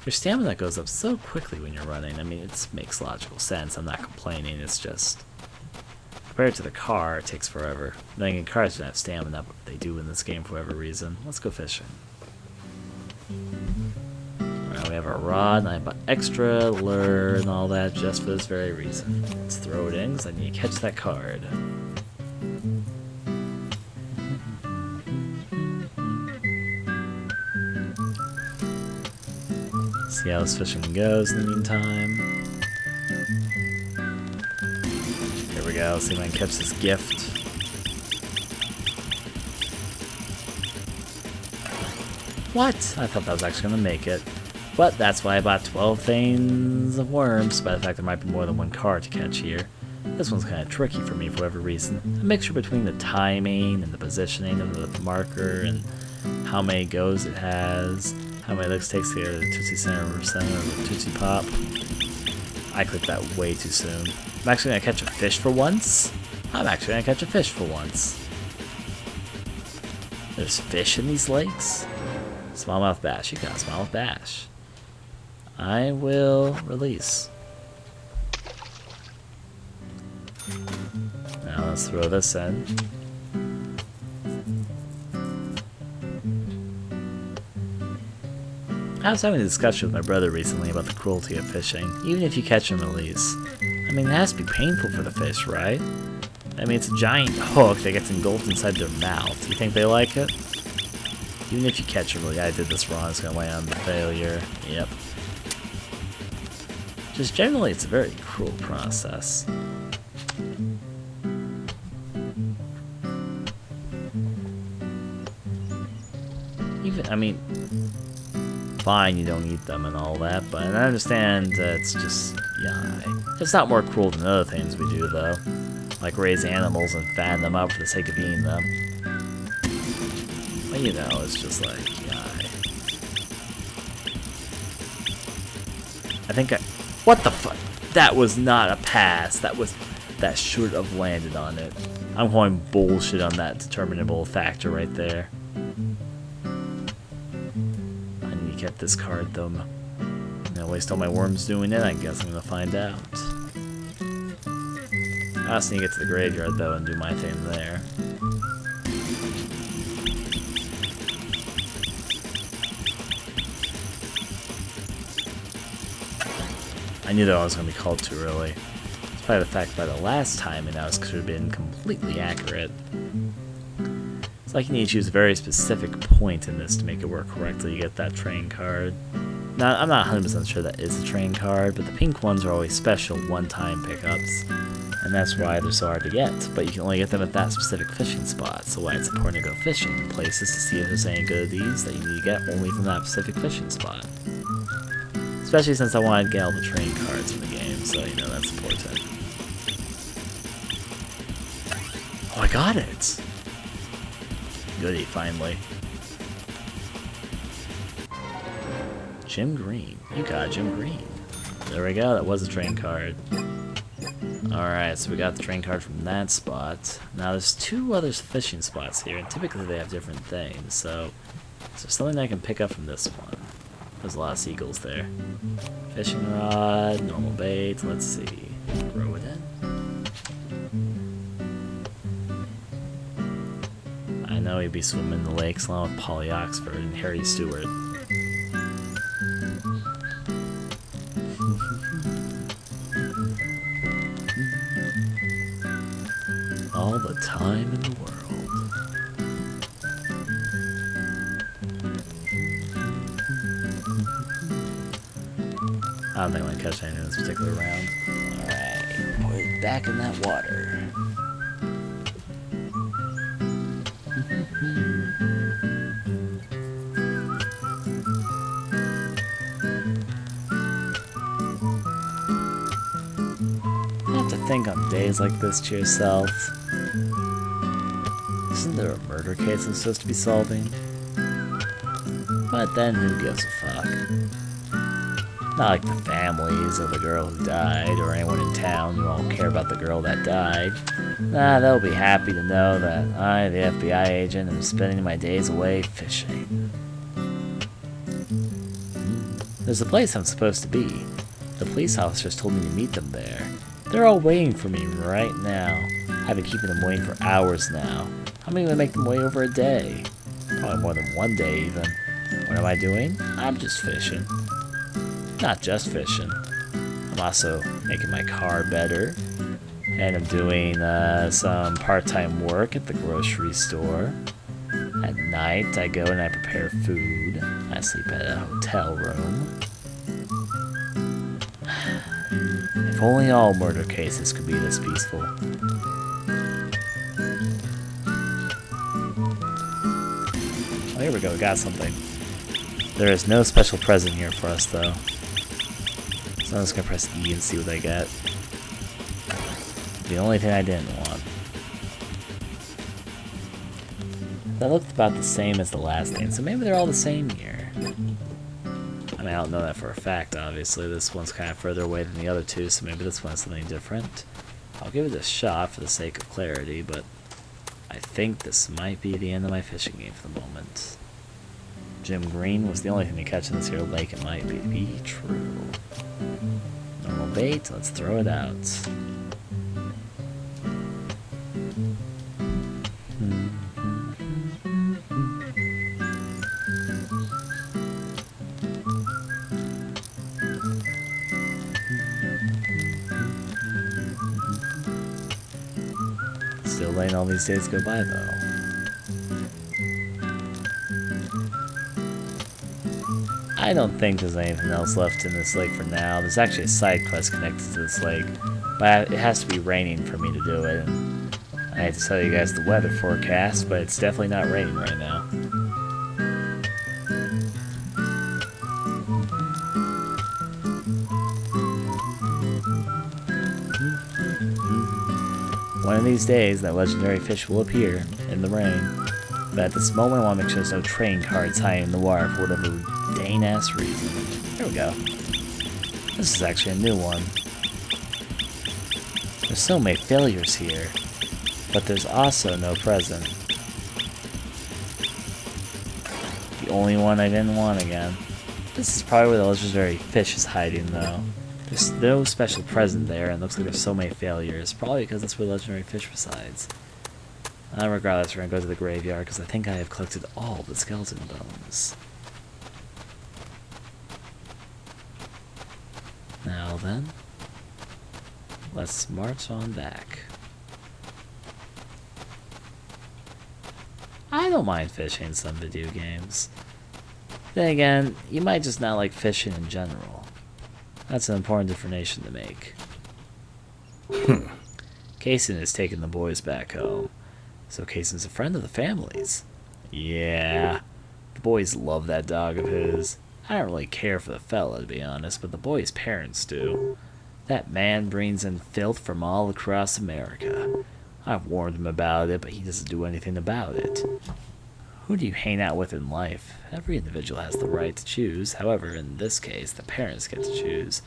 Your stamina goes up so quickly when you're running. I mean, it makes logical sense. I'm not complaining. It's just... Compared to the car, it takes forever. Then again, cars don't have stamina, but they do in this game for whatever reason. Let's go fishing. Alright, we have our rod, and I bought extra lure and all that just for this very reason. Let's throw it in, because I need to catch that card. See how this fishing goes in the meantime. Here we go, see if I can catch this gift. What? I thought that was actually going to make it. But that's why I bought 12 things of worms, by the fact there might be more than one card to catch here. This one's kind of tricky for me for whatever reason. A mixture between the timing and the positioning of the marker and how many goes it has. How many licks takes to get a Tootsie Center of a Tootsie Pop. I clicked that way too soon. I'm actually going to catch a fish for once. There's fish in these lakes? Smallmouth bass. You got a smallmouth bass. I will release. Now let's throw this in. I was having a discussion with my brother recently about the cruelty of fishing, even if you catch and release. I mean, it has to be painful for the fish, right? I mean, it's a giant hook that gets engulfed inside their mouth. Do you think they like it? Even if you catch and release, I did this wrong, it's gonna land on the failure. Yep. Just generally, it's a very cruel process. I mean, fine, you don't eat them and all that, but I understand it's just, yeah, it's not more cruel than other things we do, though. Like raise animals and fatten them up for the sake of eating them. But you know, it's just like, yeah. I think what the fuck? That was not a pass. That should have landed on it. I'm calling bullshit on that determinable factor right there. Get this card though. I'm gonna waste all my worms doing it. I guess I'm gonna find out. I also need to get to the graveyard though and do my thing there. I knew that I was gonna be called too early. It's probably the fact by the last time and I could have been completely accurate. It's like you need to choose a very specific point in this to make it work correctly. You get that train card. Now, I'm not 100% sure that is a train card, but the pink ones are always special one-time pickups. And that's why they're so hard to get, but you can only get them at that specific fishing spot. So why it's important to go fishing places to see if there's any good of these that you need to get only from that specific fishing spot. Especially since I wanted to get all the train cards in the game, so you know that's important. Oh, I got it! Goody, finally. Jim Green. You got Jim Green. There we go, that was a train card. Alright, so we got the train card from that spot. Now there's two other fishing spots here, and typically they have different things, so is there something I can pick up from this one? There's a lot of seagulls there. Fishing rod, normal bait, let's see. Throw it in. I know he'd be swimming in the lakes along with Polly Oxford and Harry Stewart. All the time in the world. I don't think I'm gonna catch anything in this particular round. Alright, put it back in that water. Think on days like this to yourself. Isn't there a murder case I'm supposed to be solving? But then who gives a fuck? Not like the families of the girl who died or anyone in town who won't care about the girl that died. Nah, they'll be happy to know that I, the FBI agent, am spending my days away fishing. There's a place I'm supposed to be. The police officers told me to meet them there. They're all waiting for me right now. I've been keeping them waiting for hours now. I'm even gonna make them wait over a day. Probably more than one day even. What am I doing? I'm just fishing. Not just fishing. I'm also making my car better. And I'm doing some part-time work at the grocery store. At night, I go and I prepare food. I sleep at a hotel room. If only all murder cases could be this peaceful. Oh, here we go, we got something. There is no special present here for us, though. So I'm just gonna press E and see what I get. The only thing I didn't want. That looked about the same as the last thing, so maybe they're all the same here. I mean, I don't know that for a fact, obviously. This one's kind of further away than the other two, so maybe this one has something different. I'll give it a shot for the sake of clarity, but I think this might be the end of my fishing game for the moment. Jim Green was the only thing to catch in this here lake. It might be true. Normal bait, let's throw it out. Still letting all these days go by, though. I don't think there's anything else left in this lake for now. There's actually a side quest connected to this lake, but it has to be raining for me to do it. And I hate to tell you guys the weather forecast, but it's definitely not raining right now. One of these days, that legendary fish will appear in the rain. But at this moment, I want to make sure there's no train cards hiding in the water for whatever dang-ass reason. There we go. This is actually a new one. There's so many failures here, but there's also no present. The only one I didn't want again. This is probably where the legendary fish is hiding, though. There's no special present there, and it looks like there's so many failures. Probably because that's where the legendary fish resides. Regardless, we're going to go to the graveyard, because I think I have collected all the skeleton bones. Now then, let's march on back. I don't mind fishing in some video games. Then again, you might just not like fishing in general. That's an important differentiation to make. Kaysen is taking the boys back home. So Kaysen's a friend of the family's. Yeah, the boys love that dog of his. I don't really care for the fella, to be honest, but the boy's parents do. That man brings in filth from all across America. I've warned him about it, but he doesn't do anything about it. Who do you hang out with in life? Every individual has the right to choose. However, in this case, the parents get to choose.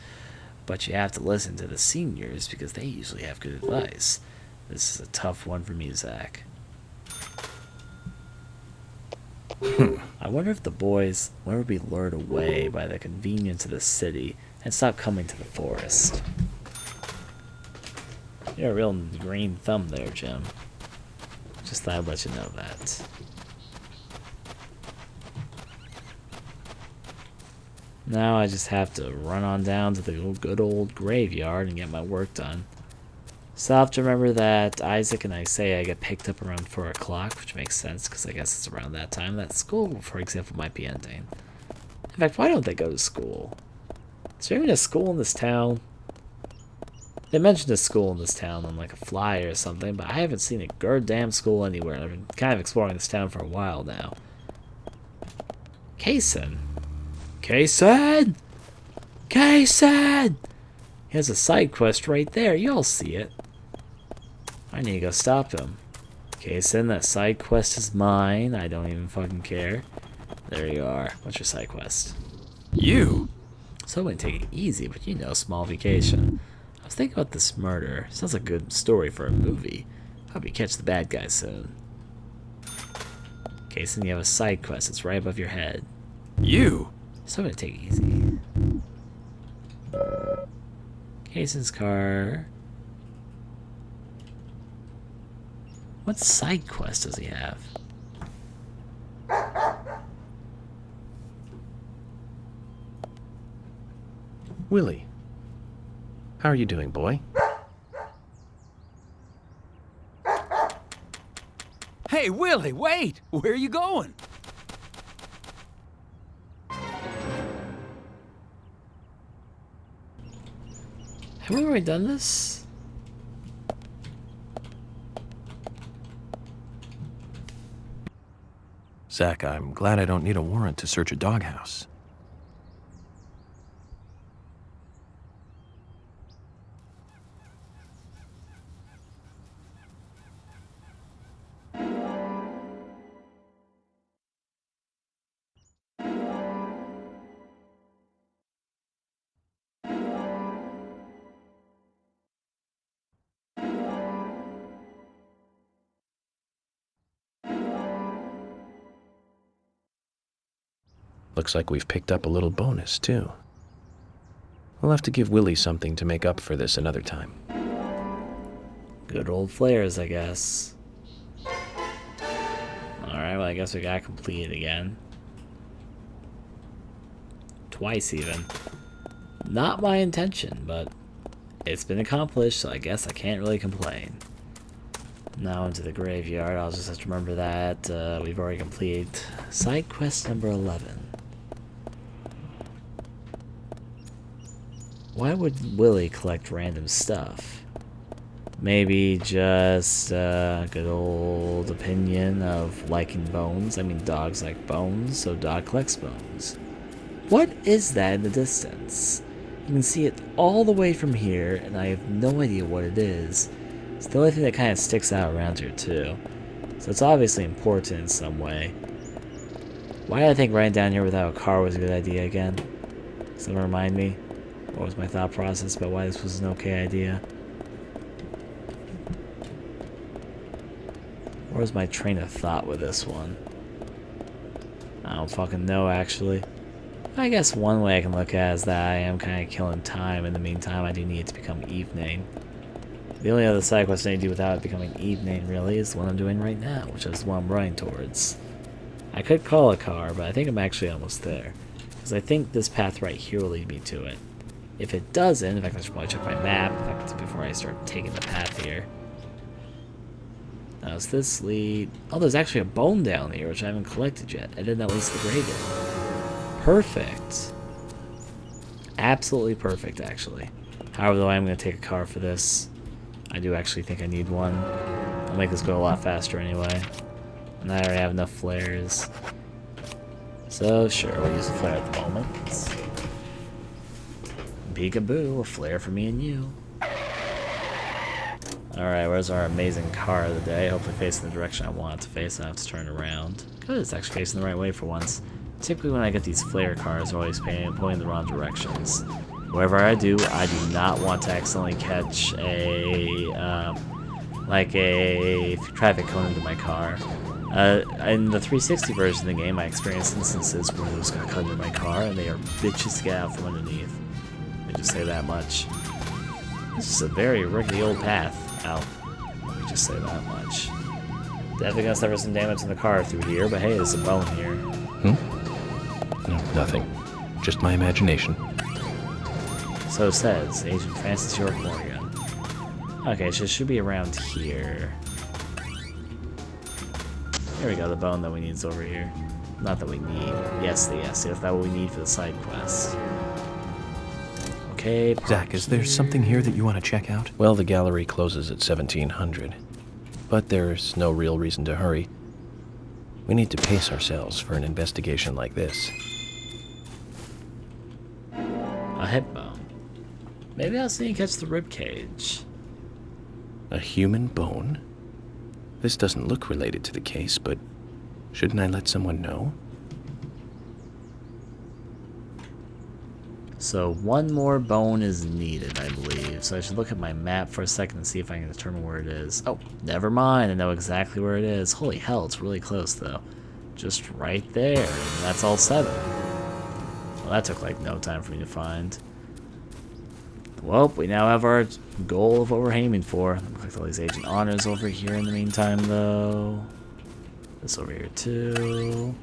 But you have to listen to the seniors because they usually have good advice. This is a tough one for me, Zach. I wonder if the boys will ever be lured away by the convenience of the city and stop coming to the forest. You're a real green thumb there, Jim. Just thought I'd let you know that. Now I just have to run on down to the good old graveyard and get my work done. So I have to remember that Isaac and Isaiah get picked up around 4 o'clock, which makes sense because I guess it's around that time that school, for example, might be ending. In fact, why don't they go to school? Is there even a school in this town? They mentioned a school in this town on like a flyer or something, but I haven't seen a goddamn school anywhere. I've been kind of exploring this town for a while now. Kaysen! Kaysen! Kaysen! He has a side quest right there. Y'all see it. I need to go stop him. Kaysen, that side quest is mine. I don't even fucking care. There you are. What's your side quest? You? So I wouldn't take it easy, but you know, small vacation. I was thinking about this murder. Sounds like a good story for a movie. Hope you catch the bad guy soon. Kason, you have a side quest. It's right above your head. You? So I'm gonna take it easy. Kason's car. What side quest does he have? Willie, how are you doing, boy? Hey, Willie, wait! Where are you going? Have we already done this? Zach, I'm glad I don't need a warrant to search a doghouse. Looks like we've picked up a little bonus, too. We'll have to give Willie something to make up for this another time. Good old flares, I guess. Alright, well, I guess we got completed again. Twice, even. Not my intention, but it's been accomplished, so I guess I can't really complain. Now into the graveyard. I'll just have to remember that we've already completed side quest number 11. Why would Willie collect random stuff? Maybe just good old opinion of liking bones. I mean, dogs like bones, so dog collects bones. What is that in the distance? You can see it all the way from here, and I have no idea what it is. It's the only thing that kind of sticks out around here, too. So it's obviously important in some way. Why did I think riding down here without a car was a good idea again? Someone remind me? What was my thought process about why this was an okay idea? Where was my train of thought with this one? I don't fucking know, actually. I guess one way I can look at it is that I am kind of killing time. In the meantime, I do need it to become evening. The only other side quest I need to do without it becoming evening, really, is the one I'm doing right now, which is the one I'm running towards. I could call a car, but I think I'm actually almost there. Because I think this path right here will lead me to it. If it doesn't, in fact, I should probably check my map before I start taking the path here. Now, does this lead... Oh, there's actually a bone down here, which I haven't collected yet. I didn't at least the graveyard. Perfect. Absolutely perfect, actually. However, though, I am going to take a car for this. I do actually think I need one. I'll make this go a lot faster anyway. And I already have enough flares. So, sure, we'll use a flare at the moment. Peekaboo, a flare for me and you. Alright, where's our amazing car of the day? Hopefully facing the direction I want it to face. I have to turn around. Good, it's actually facing the right way for once. Typically when I get these flare cars, they're always pulling in the wrong directions. Whatever I do not want to accidentally catch a traffic cone into my car. In the 360 version of the game, I experienced instances where those got cut into my car, and they are bitches to get out from underneath. Let me just say that much. This is a very rickety old path. Ow. Let me just say that much. Definitely gonna suffer some damage in the car through here, but hey, there's a bone here. No, nothing. Just my imagination. So it says, Agent Francis York Morgan. Okay, so it should be around here. Here we go, the bone that we need is over here. Not that we need. Yes, that's what we need for the side quest. Okay, Zach, is there something here that you want to check out? Well, the gallery closes at 1700. But there's no real reason to hurry. We need to pace ourselves for an investigation like this. A hip bone. Maybe I'll see and catch the rib cage. A human bone? This doesn't look related to the case, but shouldn't I let someone know? So one more bone is needed, I believe. So I should look at my map for a second and see if I can determine where it is. Oh, never mind. I know exactly where it is. Holy hell, it's really close, though. Just right there. And that's all 7. Well, that took like no time for me to find. Well, we now have our goal of what we're aiming for. Collect all these agent honors over here in the meantime, though. This over here, too.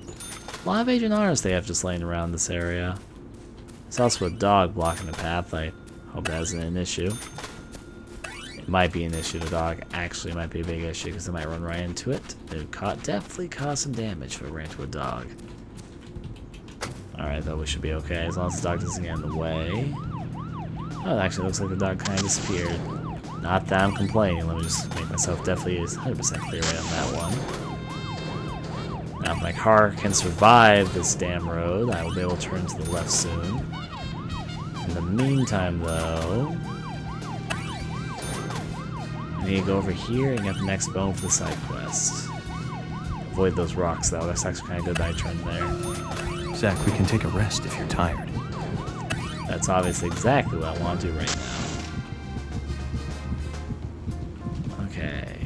A lot of agent honors they have just laying around this area. There's also a dog blocking the path. I hope that isn't an issue. It might be an issue. The dog actually might be a big issue because it might run right into it. It would definitely cause some damage if it ran into a dog. Alright, though, we should be okay as long as the dog doesn't get in the way. Oh, it actually looks like the dog kind of disappeared. Not that I'm complaining. Let me just make myself definitely 100% clear right on that one. Now, if my car can survive this damn road, I will be able to turn to the left soon. In the meantime, though, I need to go over here and get the next bone for the side quest. Avoid those rocks, though. That's actually kind of good that I turned there. Zach, we can take a rest if you're tired. That's obviously exactly what I want to do right now. Okay.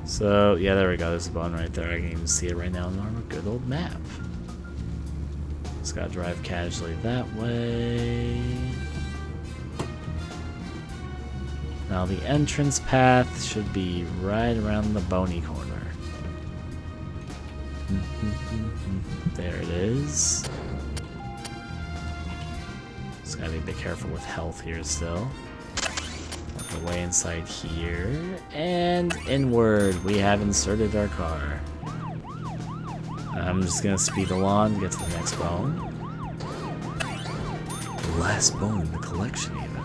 So, yeah, there we go. There's a bone right there. I can even see it right now on our good old map. Just gotta drive casually that way. Now, the entrance path should be right around the bony corner. There it is. Just gotta be a bit careful with health here still. Work our way inside here. And inward, we have inserted our car. I'm just gonna speed along to get to the next bone. The last bone in the collection, even.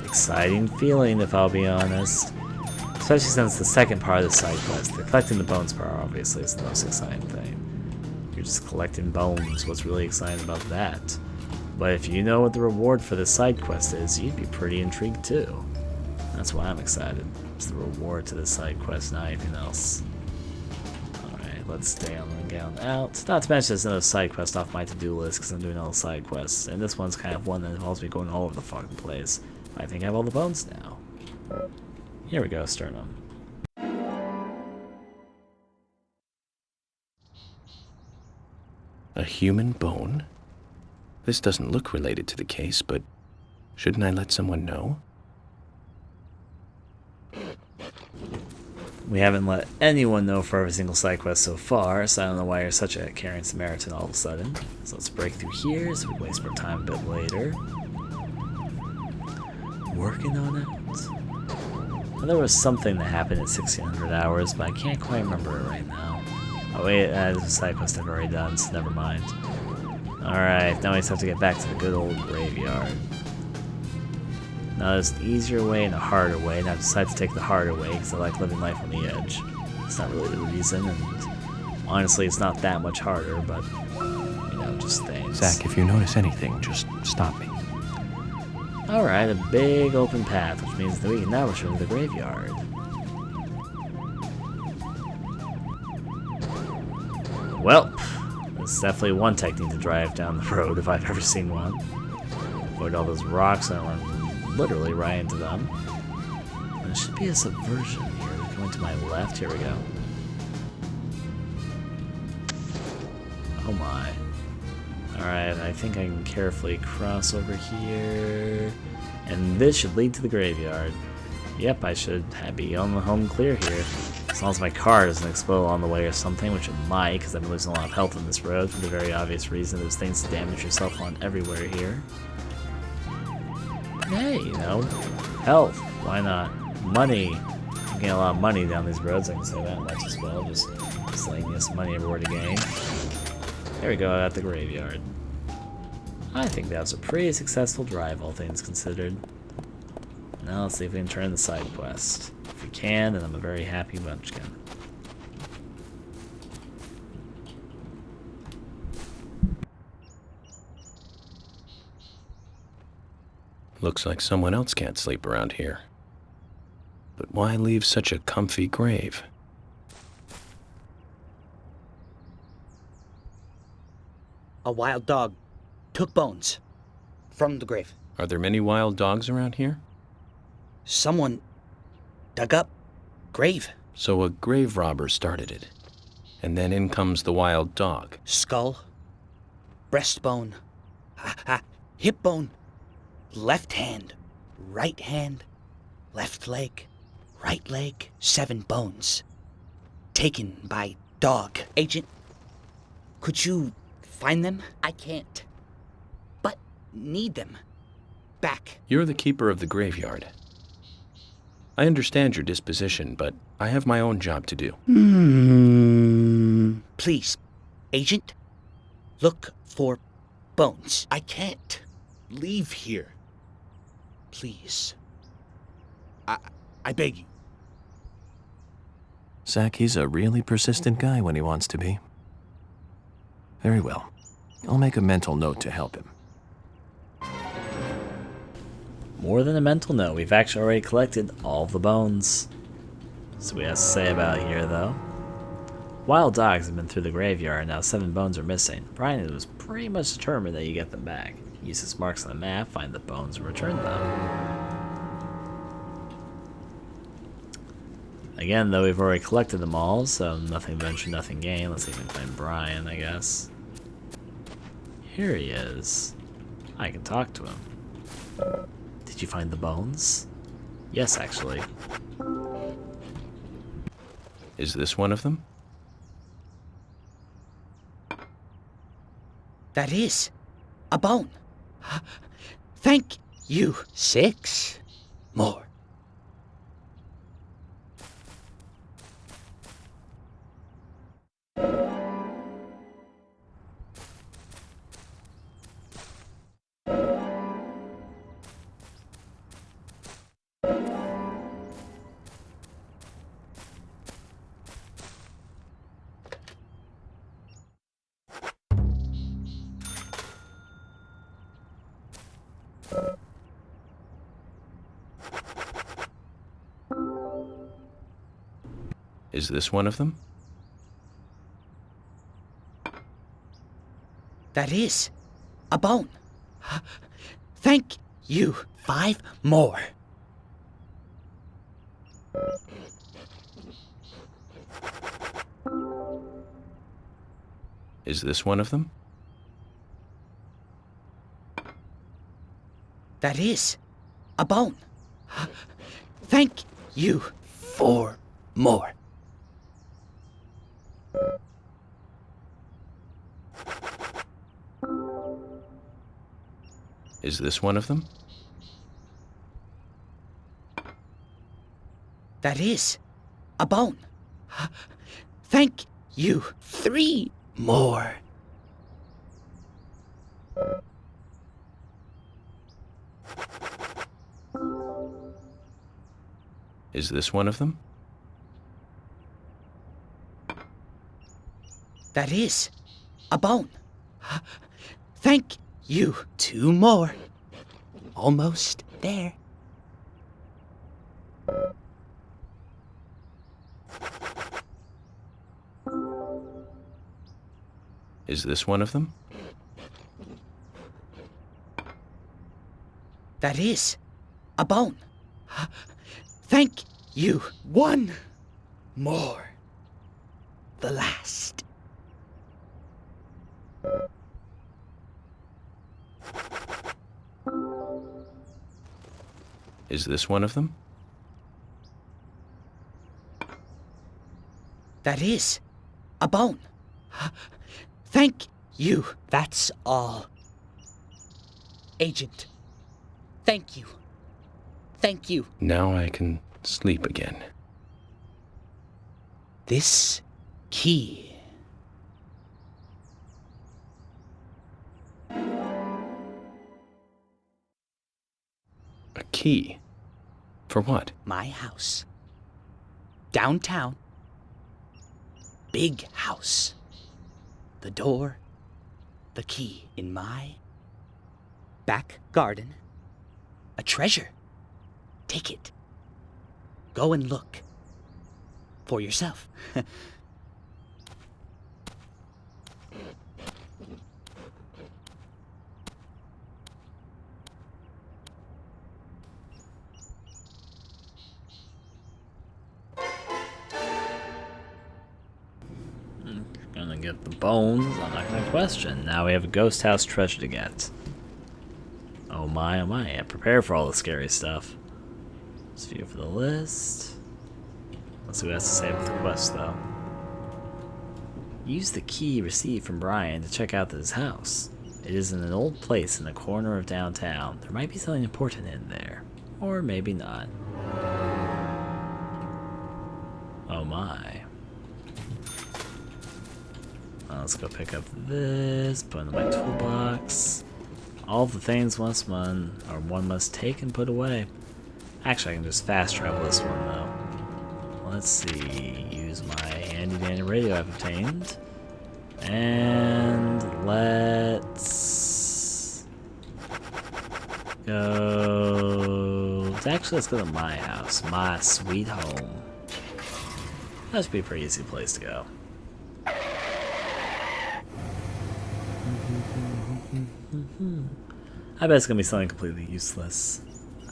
Exciting feeling, if I'll be honest. Especially since the second part of the side quest, the collecting the bones part obviously is the most exciting thing. You're just collecting bones. What's really exciting about that? But if you know what the reward for this side quest is, you'd be pretty intrigued too. That's why I'm excited. It's the reward to this side quest, not anything else. Alright, let's stay on and get on out. Not to mention there's another side quest off my to-do list because I'm doing all the side quests. And this one's kind of one that involves me going all over the fucking place. I think I have all the bones now. Here we go, Sternum. A human bone? This doesn't look related to the case, but shouldn't I let someone know? We haven't let anyone know for every single side quest so far, so I don't know why you're such a caring Samaritan all of a sudden. So let's break through here so we waste more time a bit later. Working on it. Well, there was something that happened at 1600 hours, but I can't quite remember it right now. Oh wait, there's a side quest I've already done, so never mind. Alright, now we just have to get back to the good old graveyard. Now there's an easier way and a harder way, and I've decided to take the harder way because I like living life on the edge. It's not really the reason, and honestly it's not that much harder, but, you know, just things. Zach, if you notice anything, just stop me. Alright, a big open path, which means that we can now return to the graveyard. Well, it's definitely one technique to drive down the road if I've ever seen one. Avoid all those rocks and run literally right into them. There should be a subversion here. Going to my left, here we go. Oh my. Alright, I think I can carefully cross over here. And this should lead to the graveyard. Yep, I should be on the home clear here. As long as my car doesn't explode along the way or something, which it might, because I've been losing a lot of health on this road for the very obvious reason there's things to damage yourself on everywhere here. Hey, you know, health, why not? Money. I'm getting a lot of money down these roads, I can say that much as well, just slaying this money everywhere to gain. There we go, at the graveyard. I think that was a pretty successful drive, all things considered. Now let's see if we can turn the side quest. If we can, then I'm a very happy munchkin. Looks like someone else can't sleep around here. But why leave such a comfy grave? A wild dog took bones from the grave. Are there many wild dogs around here? Someone dug up grave. So a grave robber started it. And then in comes the wild dog. Skull, breastbone, hip bone, left hand, right hand, left leg, right leg, 7 bones. Taken by dog. Agent, could you find them? I can't. But need them. Back. You're the keeper of the graveyard. I understand your disposition, but I have my own job to do. Please, Agent, look for bones. I can't leave here. Please. I beg you. Zach, he's a really persistent guy when he wants to be. Very well. I'll make a mental note to help him. More than a mental note, we've actually already collected all the bones. So we have to say about here, though. Wild dogs have been through the graveyard, and now 7 bones are missing. Brian was pretty much determined that you get them back. Use his marks on the map, find the bones, and return them. Again, though, we've already collected them all, so nothing ventured, nothing gained. Let's see if we can find Brian, I guess. Here he is. I can talk to him. Did you find the bones? Yes, actually. Is this one of them? That is a bone. Thank you. 6 more. Is this one of them? That is a bone. Thank you. 5 more. Is this one of them? That is a bone. Thank you. 4 more. Is this one of them? That is a bone. Thank you. 3 more. Is this one of them? That is a bone. Thank you. 2 more. Almost there. Is this one of them? That is a bone. Thank you. 1 more. The last. Is this one of them? That is a bone. Thank you. That's all. Agent, thank you. Thank you. Now I can sleep again. This key. A key? For what? My house. Downtown. Big house. The door. The key in my back garden. A treasure. Take it. Go and look. For yourself. get the bones, I'm not gonna question. Now we have a ghost house treasure to get. Oh my, yeah, prepare for all the scary stuff. Let's view for the list. Let's see what it has to say with the quest, though. Use the key received from Brian to check out this house. It is in an old place in the corner of downtown. There might be something important in there. Or maybe not. Oh my. Let's go pick up this, put it in my toolbox. All the things one must take and put away. Actually, I can just fast travel this one though. Let's see. Use my handy dandy radio I've obtained. And let's go. Actually, let's go to my house. My sweet home. That should be a pretty easy place to go. I bet it's gonna be something completely useless.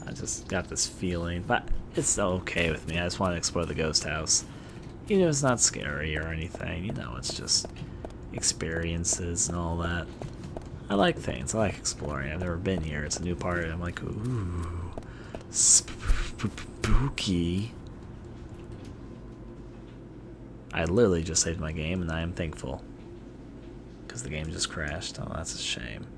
I just got this feeling, but it's okay with me. I just want to explore the ghost house. You know, it's not scary or anything. You know, it's just experiences and all that. I like things. I like exploring. I've never been here. It's a new part. I'm like, ooh, spooky. I literally just saved my game, and I am thankful. Because the game just crashed. Oh, that's a shame.